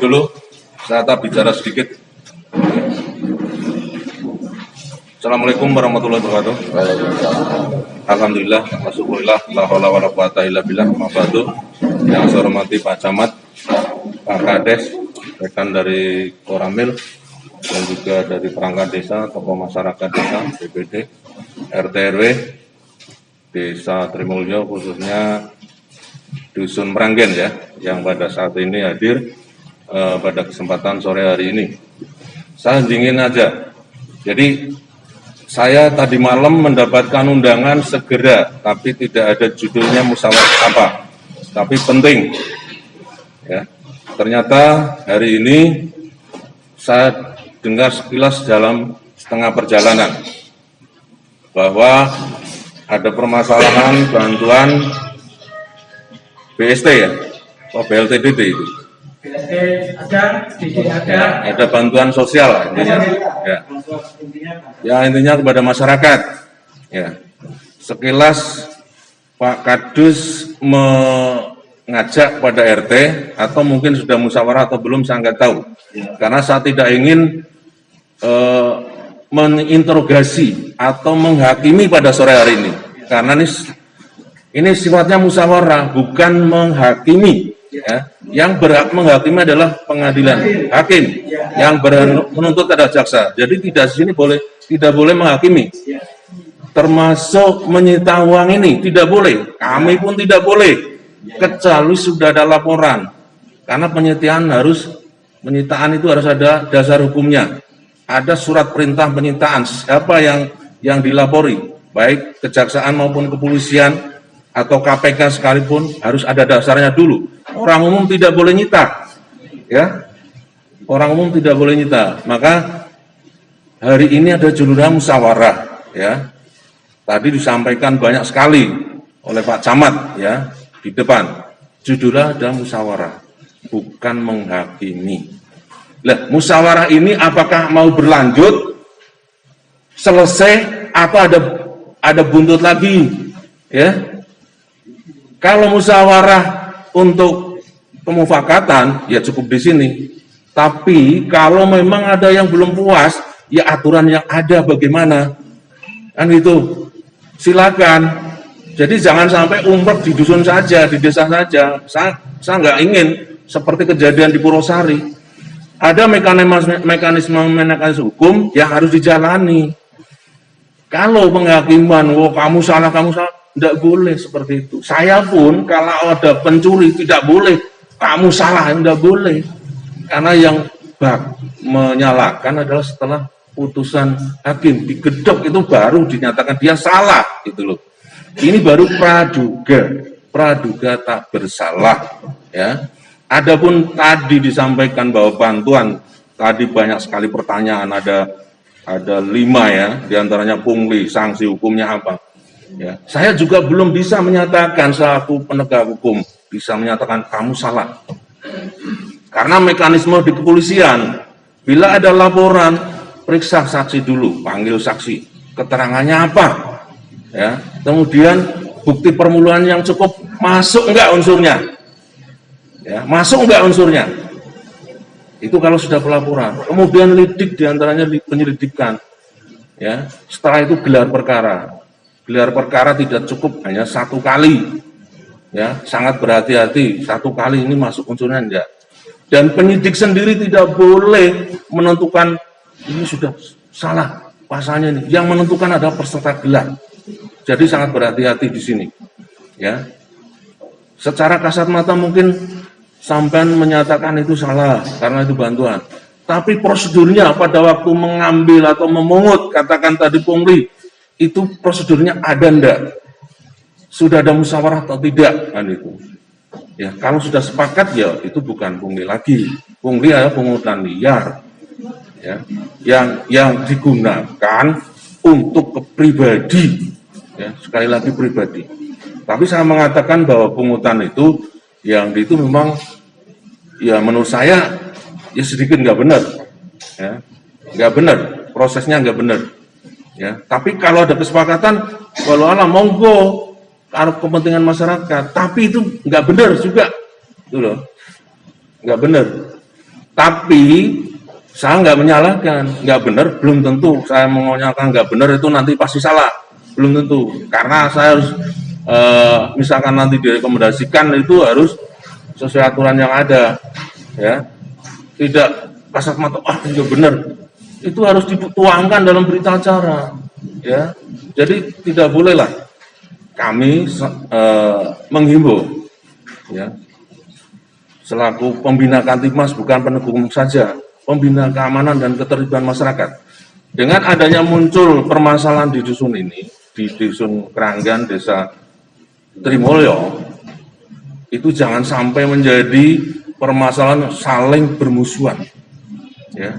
dulu. Saya bicara sedikit. Assalamualaikum warahmatullahi wabarakatuh. Alhamdulillah, wasyukurillah, la haula wala quwata illa billah, ma'badu. Yang saya hormati Pak Camat, Pak Kades, rekan dari Koramil, dan juga dari perangkat desa, tokoh masyarakat desa, BPD, RT RW, Desa Trimulyo, khususnya Dusun Meranggen ya, yang pada saat ini hadir pada kesempatan sore hari ini. Saya ingin aja, jadi saya tadi malam mendapatkan undangan segera, tapi tidak ada judulnya musyawarah apa, tapi penting. Ya, ternyata hari ini saya dengar sekilas dalam setengah perjalanan bahwa ada permasalahan bantuan BST ya, atau BLTDT itu. Ada bantuan sosial intinya. Ya intinya kepada masyarakat. Ya. Sekilas Pak Kadus mengajak pada RT atau mungkin sudah musyawarah atau belum saya nggak tahu. Karena saya tidak ingin menginterogasi atau menghakimi pada sore hari ini. Karena ini sifatnya musyawarah bukan menghakimi. Ya, yang berhak menghakimi adalah pengadilan hakim, yang berhak menuntut adalah jaksa. Jadi tidak boleh menghakimi, termasuk menyita uang ini tidak boleh. Kami pun tidak boleh, kecuali sudah ada laporan. Karena penyitaan itu harus ada dasar hukumnya. Ada surat perintah penyitaan. Siapa yang dilapori, baik kejaksaan maupun kepolisian atau KPK sekalipun harus ada dasarnya dulu. Orang umum tidak boleh nyita, ya. Orang umum tidak boleh nyita. Maka hari ini ada judulnya musyawarah, ya. Tadi disampaikan banyak sekali oleh Pak Camat, ya, di depan. Judulnya ada musyawarah, bukan menghakimi. Lah, musyawarah ini apakah mau berlanjut, selesai, atau ada buntut lagi, ya? Kalau musyawarah untuk pemufakatan ya cukup di sini. Tapi kalau memang ada yang belum puas, ya aturan yang ada bagaimana? Kan itu. Silakan. Jadi jangan sampai umrah di dusun saja, di desa saja. Saya nggak ingin seperti kejadian di Purwosari. Ada mekanisme hukum yang harus dijalani. Kalau penghakiman, kamu salah, tidak boleh seperti itu. Saya pun kalau ada pencuri tidak boleh, kamu salah, tidak boleh. Karena yang menyalahkan adalah setelah putusan hakim digedok itu baru dinyatakan dia salah, gitu loh. Ini baru praduga tak bersalah, ya. Adapun tadi disampaikan bahwa bantuan, tadi banyak sekali pertanyaan, ada 5 ya, diantaranya pungli, sanksi hukumnya apa. Ya, saya juga belum bisa menyatakan selaku penegak hukum bisa menyatakan kamu salah. Karena mekanisme di kepolisian, bila ada laporan, periksa saksi dulu, panggil saksi, keterangannya apa, ya. Kemudian bukti permulaan yang cukup, masuk enggak unsurnya, ya, masuk enggak unsurnya. Itu kalau sudah pelaporan. Kemudian lidik diantaranya penyelidikan, ya. Setelah itu gelar perkara. Gelar perkara tidak cukup hanya 1 kali, ya, sangat berhati-hati. 1 kali ini masuk unsurnya enggak. Dan penyidik sendiri tidak boleh menentukan ini sudah salah pasalnya ini. Yang menentukan adalah peserta gelar. Jadi sangat berhati-hati di sini. Ya, secara kasat mata mungkin sampean menyatakan itu salah karena itu bantuan. Tapi prosedurnya pada waktu mengambil atau memungut, katakan tadi pungli, itu prosedurnya ada ndak? Sudah ada musyawarah atau tidak? Kan itu. Ya, kalau sudah sepakat ya itu bukan pungli lagi. Pungli adalah pungutan liar. Ya, yang digunakan untuk pribadi. Ya, sekali lagi pribadi. Tapi saya mengatakan bahwa pungutan itu yang itu memang ya menurut saya ya sedikit nggak benar, ya nggak benar, prosesnya nggak benar, ya. Tapi kalau ada kesepakatan, walau ala monggo, karena kepentingan masyarakat, tapi itu nggak benar juga, itu loh, nggak benar. Tapi saya nggak menyalahkan, nggak benar, belum tentu saya mengonyolkan nggak benar itu nanti pasti salah, belum tentu, karena saya harus misalkan nanti direkomendasikan itu harus sesuai aturan yang ada, ya. Tidak kasat mata, itu benar. Itu harus dituangkan dalam berita acara, ya. Jadi tidak bolehlah kami menghimbau, ya, selaku pembina Kantipmas bukan penegak hukum saja, pembina keamanan dan ketertiban masyarakat. Dengan adanya muncul permasalahan di dusun ini, di dusun Keranggan, desa Trimulyo, itu jangan sampai menjadi permasalahan saling bermusuhan. Ya.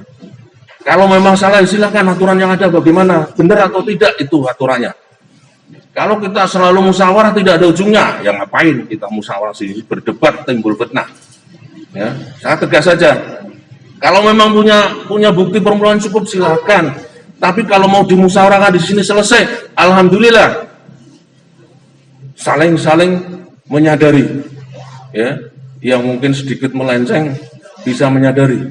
Kalau memang salah silakan aturan yang ada bagaimana, benar atau tidak itu aturannya. Kalau kita selalu musyawarah tidak ada ujungnya, ya ngapain kita musyawarah sini berdebat timbul fitnah. Ya, saya tegas saja. Kalau memang punya bukti permulaan cukup silakan. Tapi kalau mau dimusyawarahkan di sini selesai, alhamdulillah. Saling menyadari, ya. Yang mungkin sedikit melenceng bisa menyadari.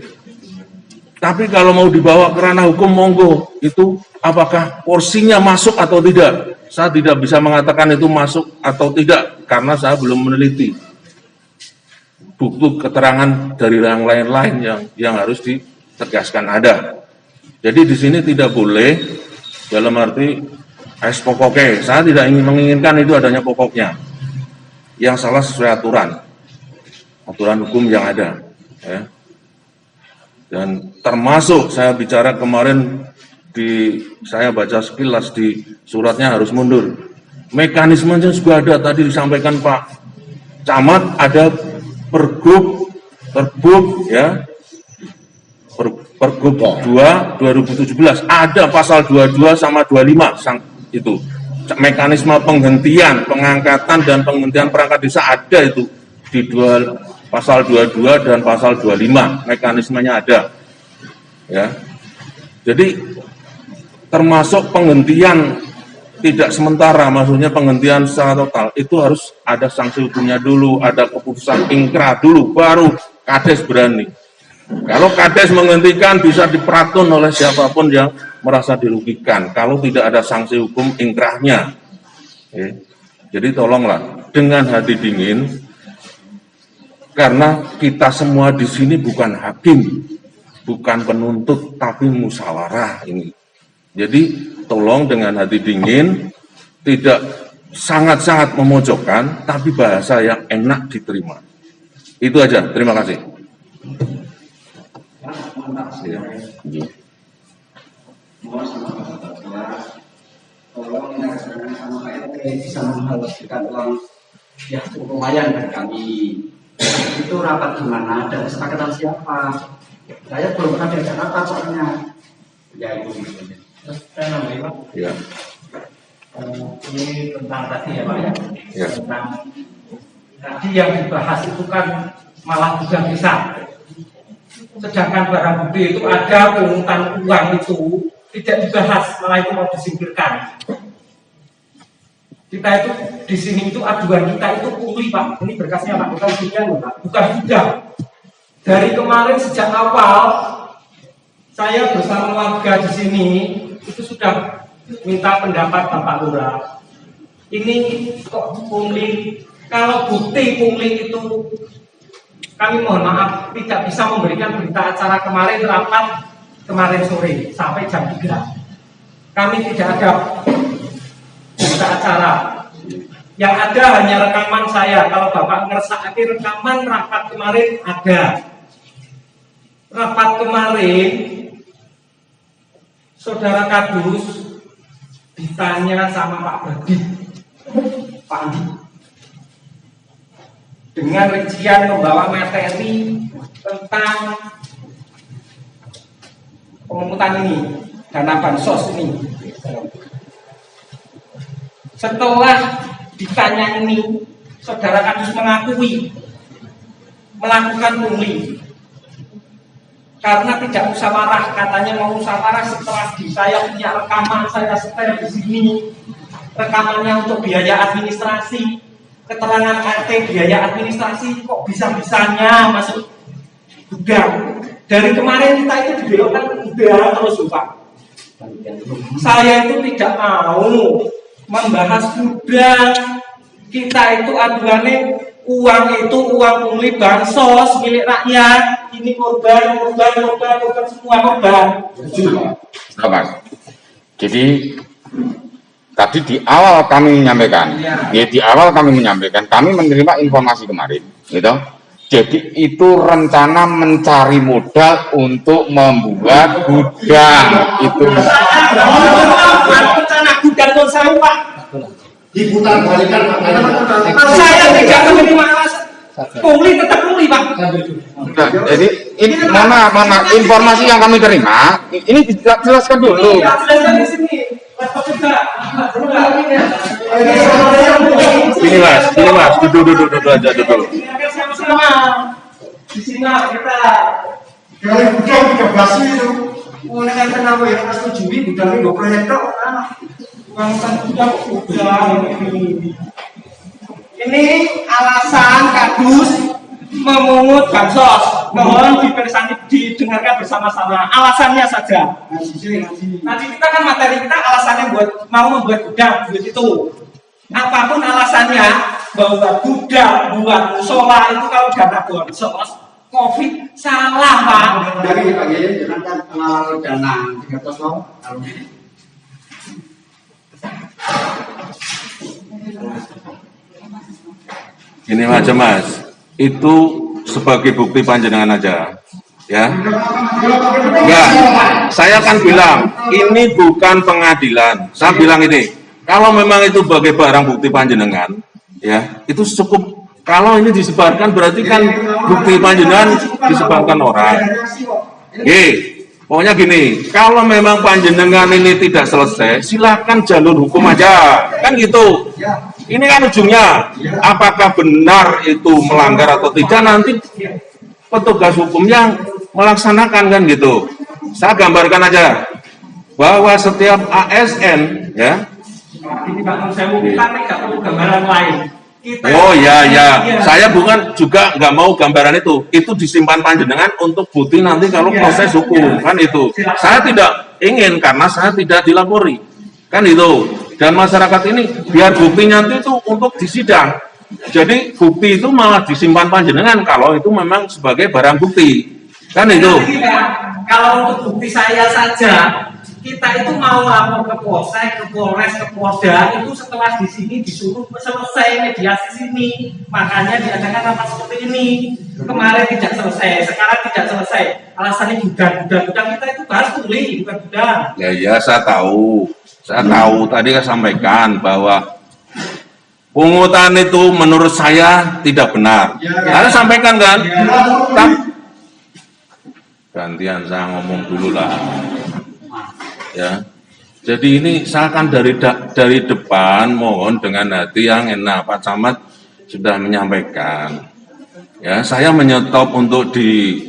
Tapi kalau mau dibawa ke ranah hukum monggo, itu apakah porsinya masuk atau tidak? Saya tidak bisa mengatakan itu masuk atau tidak karena saya belum meneliti bukti keterangan dari yang lain-lain yang harus ditegaskan ada. Jadi di sini tidak boleh dalam arti pokoknya. Saya tidak menginginkan itu adanya pokoknya. Yang salah sesuai aturan hukum yang ada, ya. Dan termasuk saya bicara kemarin saya baca sekilas di suratnya harus mundur. Mekanismenya juga ada tadi disampaikan Pak Camat, ada pergub ya, pergub 2 2017 ada pasal 22 sama 25 itu mekanisme penghentian, pengangkatan dan penghentian perangkat desa ada itu di pasal 22 dan pasal 25 mekanismenya ada, ya. Jadi termasuk penghentian tidak sementara, maksudnya penghentian secara total itu harus ada sanksi hukumnya dulu, ada keputusan ingkrah dulu, baru Kades berani. Kalau Kades menghentikan bisa diperatun oleh siapapun yang merasa dirugikan. Kalau tidak ada sanksi hukum ingkrahnya, ya. Jadi tolonglah dengan hati dingin. Karena kita semua di sini bukan hakim, bukan penuntut, tapi musyawarah ini. Jadi tolong dengan hati dingin, tidak sangat-sangat memojokkan, tapi bahasa yang enak diterima. Itu aja, terima kasih. Ya. Tolong sama bisa menghaluskan uang ya cukup lumayan dari kami. Itu rapat di mana dan kesepakatan siapa? Saya belum pernah diajak rapat soalnya. Ya itu. Terus saya nambahin Pak. Ya. Ini tentang tadi ya Pak ya. Ya. Tentang tadi yang dibahas itu kan malah juga bisa. Sedangkan barang bukti itu ada pungutan uang itu tidak dibahas, malah itu mau disingkirkan. Kita itu di sini itu aduan kita itu pungli Pak, ini berkasnya Pak, bukan sidang Pak, bukan sidang. Dari kemarin sejak awal saya bersama warga di sini itu sudah minta pendapat Bapak Lurah. Ini kok pungli, kalau bukti pungli itu kami mohon maaf tidak bisa memberikan berita acara kemarin, rapat kemarin sore sampai jam 3. Kami tidak ada berita acara. Yang ada hanya rekaman saya. Kalau Bapak ngeresaki rekaman rapat kemarin ada. Rapat kemarin Saudara Kadus ditanya sama Pak Badi, Pak Andi, dengan rincian membawa materi tentang pemungutan ini, dana bansos ini. Setelah ditanya ini, Saudara Kadus mengakui melakukan pungli karena tidak musyawarah. Katanya mau musyawarah setelah saya punya rekaman, saya setel di sini rekamannya untuk biaya administrasi, keterangan RT biaya administrasi, kok bisa-bisanya masuk gudang. Dari kemarin kita itu dibelokkan gudang terus Pak. Saya itu tidak mau membahas gudang. Kita itu aduannya uang itu uang pungli bansos milik rakyat. Ini korban semua korban. Mas. Jadi tadi di awal kami menyampaikan, di awal kami menyampaikan, kami menerima informasi kemarin, gitu. Jadi itu rencana mencari modal untuk membuat gudang itu. Rencana gudang pun saya Pak. Diputar balikan Saya tidak menerima alasan. Pungli tetap pungli Pak. Jadi ini mana informasi yang kami terima, ini jelaskan dulu. Jelaskan di sini. Ini mas, duduk aja duduk. Sama-sama. Di sini kita. Kali gudang 13 itu. Mulai kan kenapa ya pas 7 gudang ini 2 proyek tok. Uang gudang ini. Ini alasan Kadus memungut bansos. Mohon didengarkan bersama-sama. Alasannya saja. Nanti kita kan materi kita alasannya mau membuat gudang duit itu. Apapun alasannya, bahwa gudang buat musola itu kalau dana bansos COVID salah Pak. Dari bagian jangan kan pengalaman dana 300 mau. Ini aja mas, itu sebagai bukti panjenengan aja, ya. Enggak, saya kan bilang ini bukan pengadilan. Saya bilang ini, kalau memang itu sebagai barang bukti panjenengan, ya itu cukup. Kalau ini disebarkan berarti kan bukti panjenengan disebarkan orang. Pokoknya gini, kalau memang panjenengan ini tidak selesai, silakan jalur hukum aja, kan gitu. Ini kan ujungnya, apakah benar itu melanggar atau tidak, nanti petugas hukum yang melaksanakan kan gitu. Saya gambarkan aja, bahwa setiap ASN, ya. Ini Pak, saya mau kita tidak perlu gambaran lain. Oh ya, saya bukan juga nggak mau gambaran itu disimpan panjenengan untuk bukti nanti kalau proses hukum, kan itu. Saya tidak ingin karena saya tidak dilapori, kan itu. Dan masyarakat ini biar bukti nanti itu untuk disidang. Jadi bukti itu malah disimpan panjenengan kalau itu memang sebagai barang bukti, kan itu. Kalau untuk bukti saya saja, kita itu mau lapor ke Polsek, ke Polres, ke Polda itu setelah di sini disuruh selesai mediasi sini, makanya diadakan rapat seperti ini. Kemarin tidak selesai, sekarang tidak selesai. Alasannya gudang kita itu bahas pungli, bukan gudang. Ya saya tahu tadi saya sampaikan bahwa pungutan itu menurut saya tidak benar. Saya sampaikan kan? Gantian saya ngomong dulu lah. Ya, jadi ini saya kan dari depan mohon dengan hati yang enak, Pak Camat sudah menyampaikan. Ya, saya menyetop untuk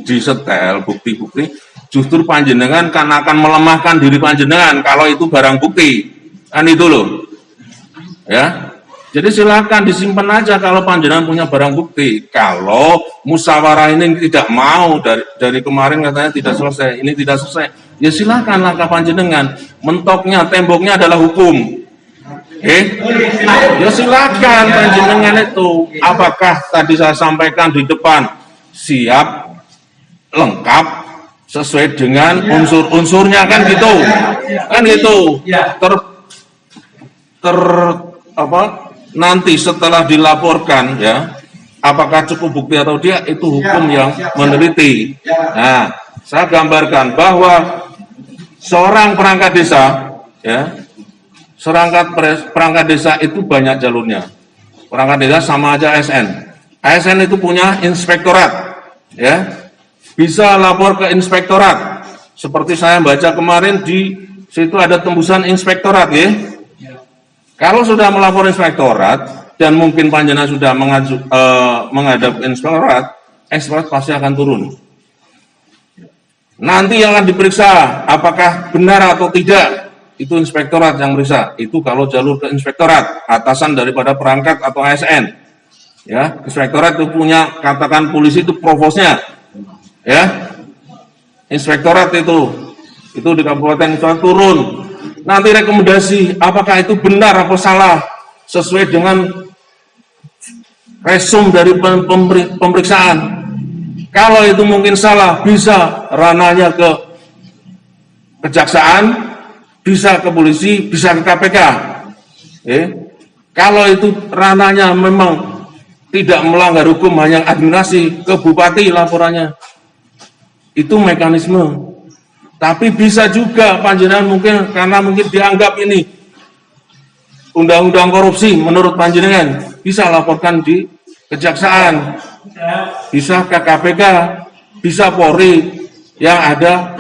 disetel bukti-bukti. Justru panjenengan kan akan melemahkan diri panjenengan kalau itu barang bukti, kan itu loh. Ya, jadi silakan disimpan aja kalau panjenengan punya barang bukti. Kalau musyawarah ini tidak mau dari kemarin katanya tidak selesai, ini tidak selesai. Ya silakan langkah panjenengan, mentoknya, temboknya adalah hukum. Ya silakan panjenengan itu. Apakah tadi saya sampaikan di depan siap, lengkap, sesuai dengan unsur-unsurnya kan gitu, kan gitu. Nanti setelah dilaporkan ya, apakah cukup bukti atau tidak itu hukum yang meneliti. Nah, saya gambarkan bahwa seorang perangkat desa ya, perangkat desa itu banyak jalurnya. Perangkat desa sama aja ASN. ASN itu punya inspektorat ya. Bisa lapor ke inspektorat. Seperti saya baca kemarin di situ ada tembusan inspektorat ya. Kalau sudah melapor inspektorat dan mungkin panjenengan sudah menghadap inspektorat pasti akan turun. Nanti yang akan diperiksa apakah benar atau tidak, itu inspektorat yang meriksa. Itu kalau jalur ke inspektorat, atasan daripada perangkat atau ASN. Ya, inspektorat itu punya, katakan polisi itu provosnya. Ya. Inspektorat itu di kabupaten itu turun. Nanti rekomendasi apakah itu benar atau salah sesuai dengan resum dari pemeriksaan. Kalau itu mungkin salah, bisa ranahnya ke kejaksaan, bisa ke polisi, bisa ke KPK. Kalau itu ranahnya memang tidak melanggar hukum, hanya administrasi, ke bupati laporannya. Itu mekanisme. Tapi bisa juga panjenengan mungkin karena mungkin dianggap ini undang-undang korupsi menurut panjenengan, bisa laporkan di kejaksaan, bisa ke KPK, bisa Polri yang ada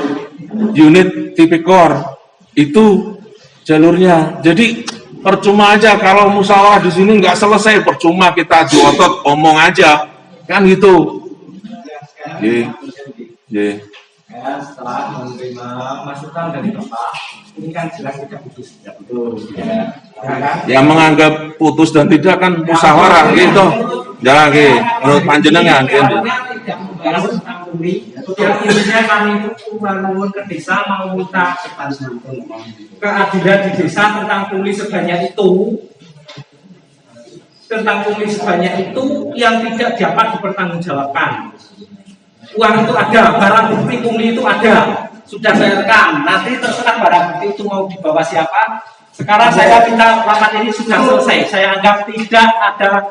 unit tipikor, itu jalurnya. Jadi percuma aja kalau musyawarah di sini nggak selesai, percuma kita diotot omong aja, kan gitu. Setelah menerima masukan dari Bapak, ini kan jelas tidak putus, tidak betul. Yang menganggap putus dan tidak kan musyawarah gitu. Jangan menurut panjenengan tidak membahas tentang pungli. Yang intinya kami itu menurut ke desa mau minta keadilan di desa tentang pungli sebanyak itu. Tentang pungli sebanyak itu yang tidak dapat dipertanggungjawabkan. Uang itu ada, barang bukti pungli itu ada, sudah saya rekam. Nanti terserah barang bukti itu mau dibawa siapa. Sekarang saya minta rapat ini sudah selesai. Saya anggap tidak ada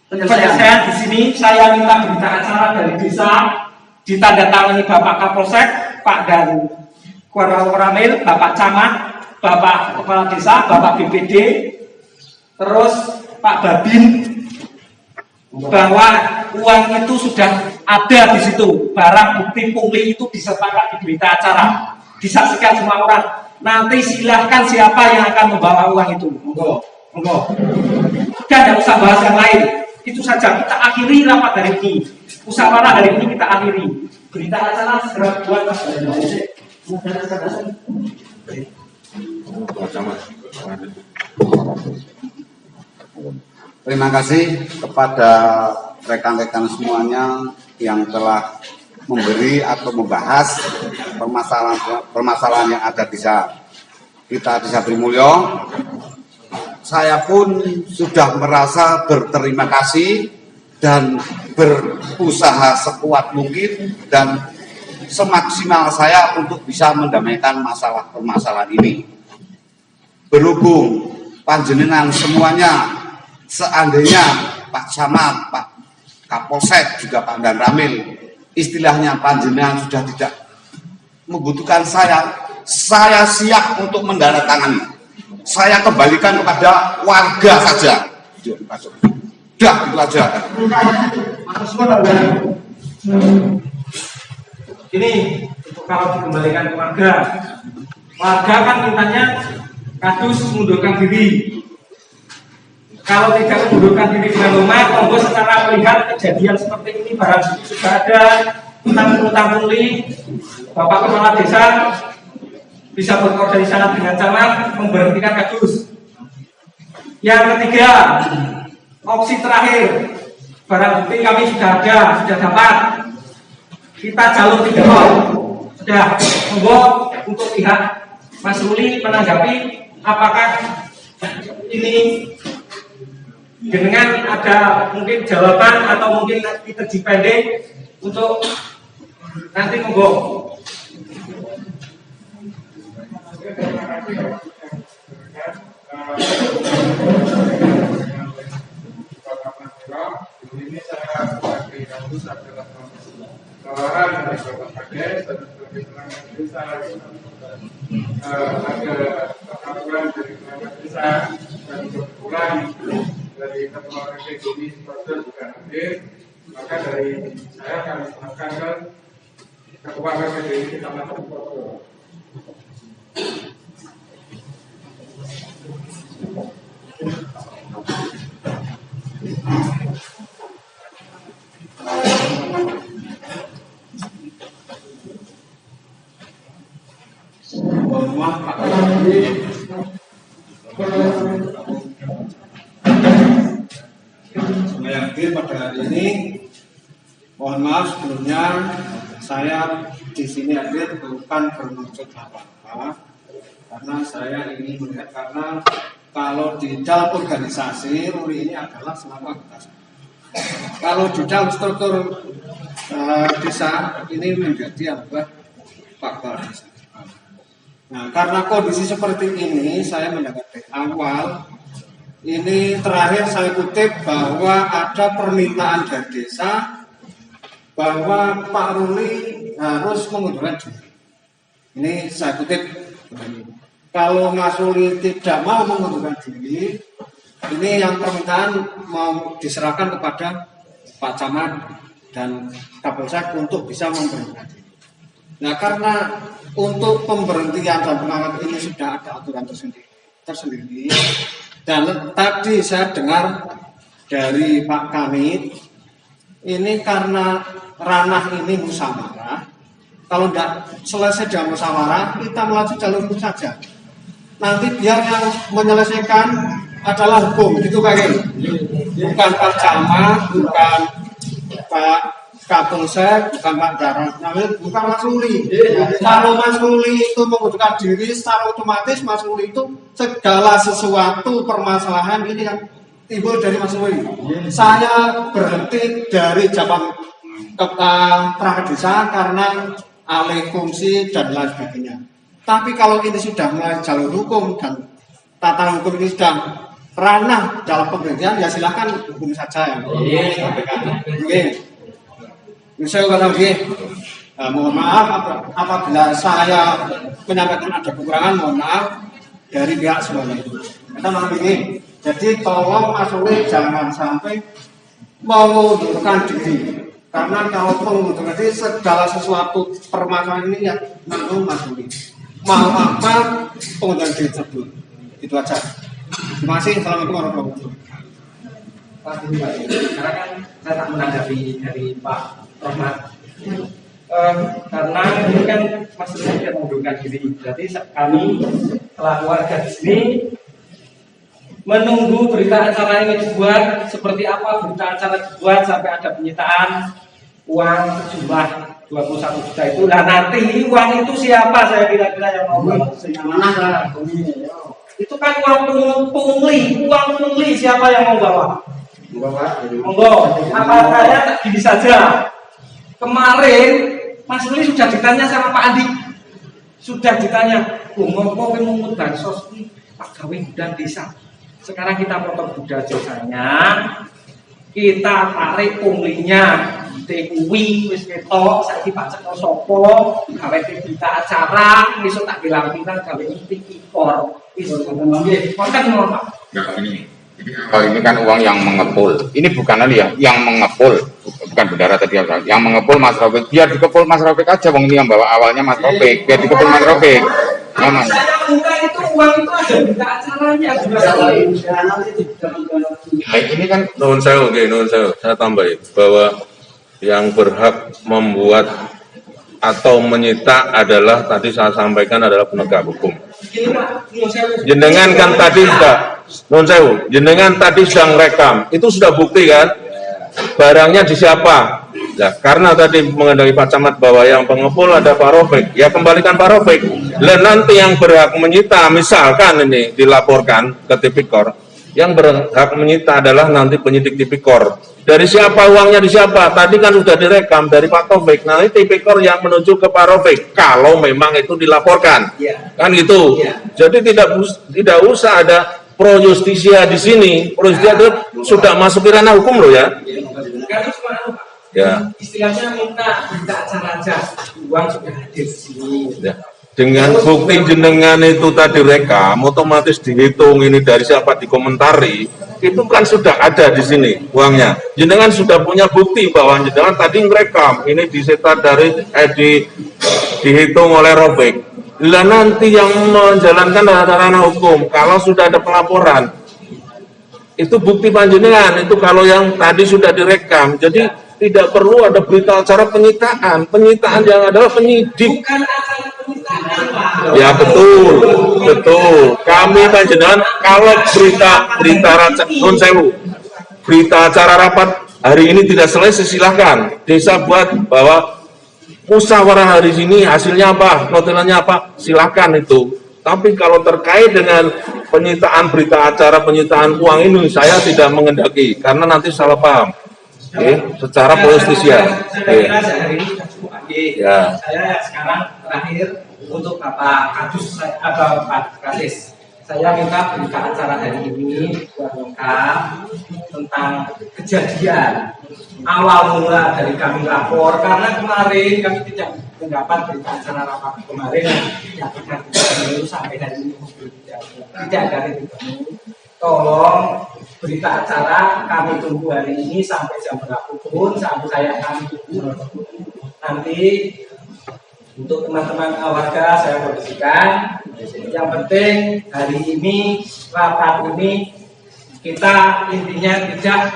penyelesaian di sini. Saya minta berita acara dari desa, ditandatangani Bapak Kapolsek, Pak dan Koramil, Bapak Camat, Bapak Kepala Desa, Bapak BPD, terus Pak Babin, bahwa uang itu sudah ada di situ, barang bukti pungli itu disertakan di berita acara, disaksikan semua orang. Nanti silahkan siapa yang akan membawa uang itu, monggo. Dan tidak usah bahas yang lain, itu saja. Kita akhiri rapat hari ini, musyawarah hari ini kita akhiri. Berita acara segera buat Mas. Terima kasih kepada rekan-rekan semuanya yang telah memberi atau membahas permasalahan yang ada di kita di Satrimulyo. Saya pun sudah merasa berterima kasih dan berusaha sekuat mungkin dan semaksimal saya untuk bisa mendamaikan permasalahan ini. Berhubung panjenengan semuanya, seandainya Pak Camat, Pak Kapolsek, juga Pak Dan Ramil, istilahnya panjenengan sudah tidak membutuhkan saya siap untuk mendandatangani. Saya kembalikan kepada warga saja. Dah, itu aja. Ini untuk kalau dikembalikan ke warga kan mintanya kadus mundurkan diri. Kalau tidak mundurkan diri dengan rumah, monggo secara melihat kejadian seperti ini barang bukti sudah ada tentang pungli, Bapak Kepala Desa bisa berkoordinasi dengan camat memberhentikan kadus. Yang ketiga, opsi terakhir, barang bukti kami sudah ada, sudah dapat, kita jalur pidana. Sudah, monggo untuk pihak Mas Ruli menanggapi apakah ini Dengan ada mungkin jawaban atau mungkin kita pendek untuk nanti monggo. Ini saya bagi kampus adalah tawaran dari Bapak Kades dan sebagai perangkat desa ada peraturan dari perangkat desa dan kebetulan dari Ketua PGGI Supporter juga hadir, maka dari saya akan serahkan ke Ketua PGGI Kecamatan Supporter. Mohon maaf Pak Kapolri, semua yang hadir pada hari ini. Mohon maaf sebelumnya saya di sini hadir bukan bermaksud apa-apa, karena saya ingin melihat, karena kalau di dalam organisasi RURI ini adalah selama kita. Kalau di dalam struktur desa ini menjadi apa? Faktor desa. Nah, karena kondisi seperti ini, saya mendapat dari awal, ini terakhir saya kutip bahwa ada permintaan dari desa bahwa Pak Ruli harus mengundurkan diri. Ini saya kutip. Kalau Mas Ruli tidak mau mengundurkan diri, ini yang permintaan mau diserahkan kepada Pak Camat dan Kapolsek untuk bisa memberhentikan diri. Nah, karena untuk pemberhentian dan pengangkatan ini sudah ada aturan tersendiri. Dan tadi saya dengar dari Pak Kanit, ini karena ranah ini musyawarah. Kalau tidak selesai dengan musyawarah, kita melaju jalur hukum saja. Nanti biar yang menyelesaikan adalah hukum, gitu Pak Geng. Bukan Pak Camat, bukan Pak Kapolsek, bukan Pak Darat, bukan Mas Ruli. Kalau Mas Ruli itu mengundurkan diri, secara otomatis Mas Ruli itu segala sesuatu permasalahan ini yang timbul dari Mas Ruli. Saya berhenti dari jabatan perangkat desa karena alih fungsi dan lain sebagainya. Tapi kalau ini sudah mulai jalur hukum dan tata hukum ini sudah ranah dalam pemberhentian, ya silakan hukum saja yang sampaikan. Saya kata mohon maaf apabila saya menyampaikan ada kekurangan, mohon maaf dari pihak semuanya. Kita maaf ini. Jadi tolong Mas Ruli jangan sampai mengundurkan diri. Karena kalau mengundurkan diri segala sesuatu permasalahan ini ya menanggung Mas Ruli. Mau apa pengunduran diri tersebut. Itu aja. Terima kasih. Assalamualaikum warahmatullahi wabarakatuh. Pak karena kan saya tak menanggapi dari Pak Rahmat. Karena ini kan maksudnya tidak mengundurkan diri. Jadi kami telah warga di sini menunggu berita acara ini dibuat seperti apa berita acara dibuat sampai ada penyitaan uang sejumlah 21 juta itu. Nah nanti uang itu siapa saya kira-kira yang mau bawa? Itu kan uang pungli siapa yang mau bawa? Monggo, apa saya tak gini saja. Kemarin Mas Ruli sudah ditanya sama Pak Andi, sudah ditanya, ngopo mengut bansos ini Pak Gawe Budan Desa. Sekarang kita potong budak desanya, kita tarik punglinya, TUI, wis ketok, saiki Pak Ceko Sopo, gawe berita acara, besok tak bilang-bilang gawe ikor. Konten mau Pak? Enggak, ini kan uang yang mengepul. Ini bukan yang mengepul, bukan bendara tadi yang mengepul Mas Rafiq. Biar dikepul Mas Rafiq aja, wong ini yang bawa awalnya Mas Rafiq. Biar dikepul Mas Rafiq. Aman. Saya buka itu uang itu ada berita acaranya. Ini kan Nuhun sewu, saya tambahin bahwa yang berhak membuat atau menyita adalah tadi saya sampaikan adalah penegak hukum. Jenengan kan tadi sudah, non sewu, jenengan tadi sedang rekam, itu sudah bukti kan? Barangnya di siapa? Nah, karena tadi mengenai Pak Camat bahwa yang pengepul ada Pak Rafiq, ya kembalikan Pak Rafiq. Dan nanti yang berhak menyita, misalkan ini dilaporkan ke Tipikor, Yang berhak menyita adalah nanti penyidik tipikor. Dari siapa uangnya, di siapa? Tadi kan sudah direkam dari Pak Taufik. Nah, ini tipikor yang menuju ke Pak Rafiq. Kalau memang itu dilaporkan, kan gitu. Jadi tidak usah ada pro justisia di sini. Pro justisia itu sudah masuk ranah hukum loh ya. Karena cuma Ya. istilahnya minta acara aja, uang sudah hadir di sini. Ya. Dengan bukti jenengan itu tadi rekam, otomatis dihitung ini dari siapa dikomentari, itu kan sudah ada di sini uangnya. Jenengan sudah punya bukti bahwa jenengan tadi merekam, ini disita dari dihitung oleh Rafiq. Bila nanti yang menjalankan ranah hukum, kalau sudah ada pelaporan, itu bukti panjenengan, itu kalau yang tadi sudah direkam. Jadi tidak perlu ada berita acara penyitaan. Penyitaan yang adalah penyidik. Bukan acara penyitaan, Pak. Ya betul. Kami panjenengan kalau berita acara rapat hari ini tidak selesai, silahkan desa buat bahwa musyawarah hari ini hasilnya apa, notelannya apa, silahkan itu. Tapi kalau terkait dengan penyitaan berita acara penyitaan uang ini, saya tidak mengendaki karena nanti salah paham. Secara justisia. Saya kira hari ini sudah cukup lagi. Ya. Saya sekarang terakhir untuk Bapak Kadus atau Pak Kadis. Saya minta berita acara hari ini buat lengkap tentang kejadian awal mula dari kami lapor, karena kemarin kami tidak mendapat berita acara rapat kemarin yang tidak ketemu sampai hari ini tidak ada titik temu. Tolong berita acara kami tunggu hari ini sampai jam berapapun, sampai saya kami tunggu. Nanti untuk teman-teman warga saya kondisikan. Yang penting hari ini rapat ini kita intinya tidak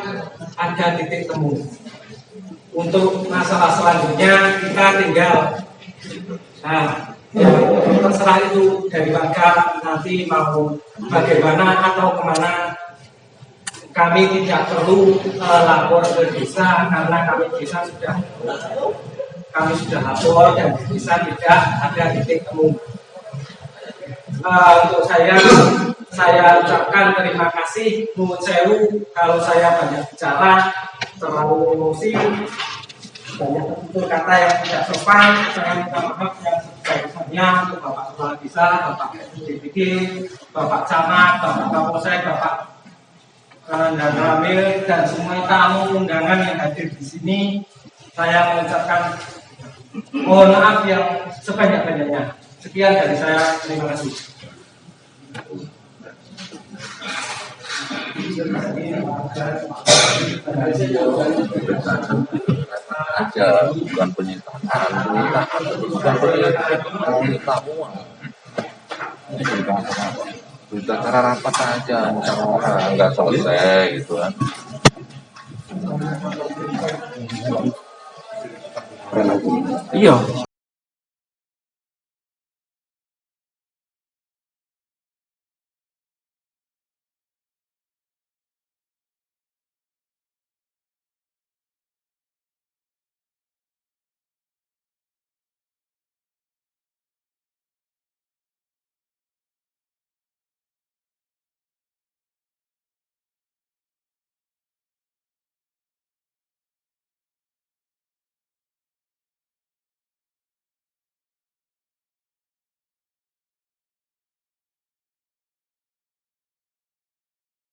ada titik temu. Untuk masalah selanjutnya kita tinggal terserah itu dari warga nanti mau bagaimana atau kemana. Kami tidak perlu lapor ke desa karena desa sudah lapor dan di desa tidak ada titik temu. Untuk saya ucapkan terima kasih. Nuwun sewu kalau saya banyak bicara, terlalu emosi, banyak tutur kata yang tidak sopan. Saya minta maaf yang sebesar-besarnya untuk Bapak Kepala Desa, Bapak DPD, Bapak Camat, Bapak Kapolsek, Bapak dan Ramil dan semua tamu undangan yang hadir di sini. Saya mengucapkan mohon maaf yang sebanyak-banyaknya. Sekian dari saya, terima kasih. Aja bukan penyitaan, bukan meminta uang. Berita acara rapat aja, musyawarah nggak selesai gitu kan. Iya.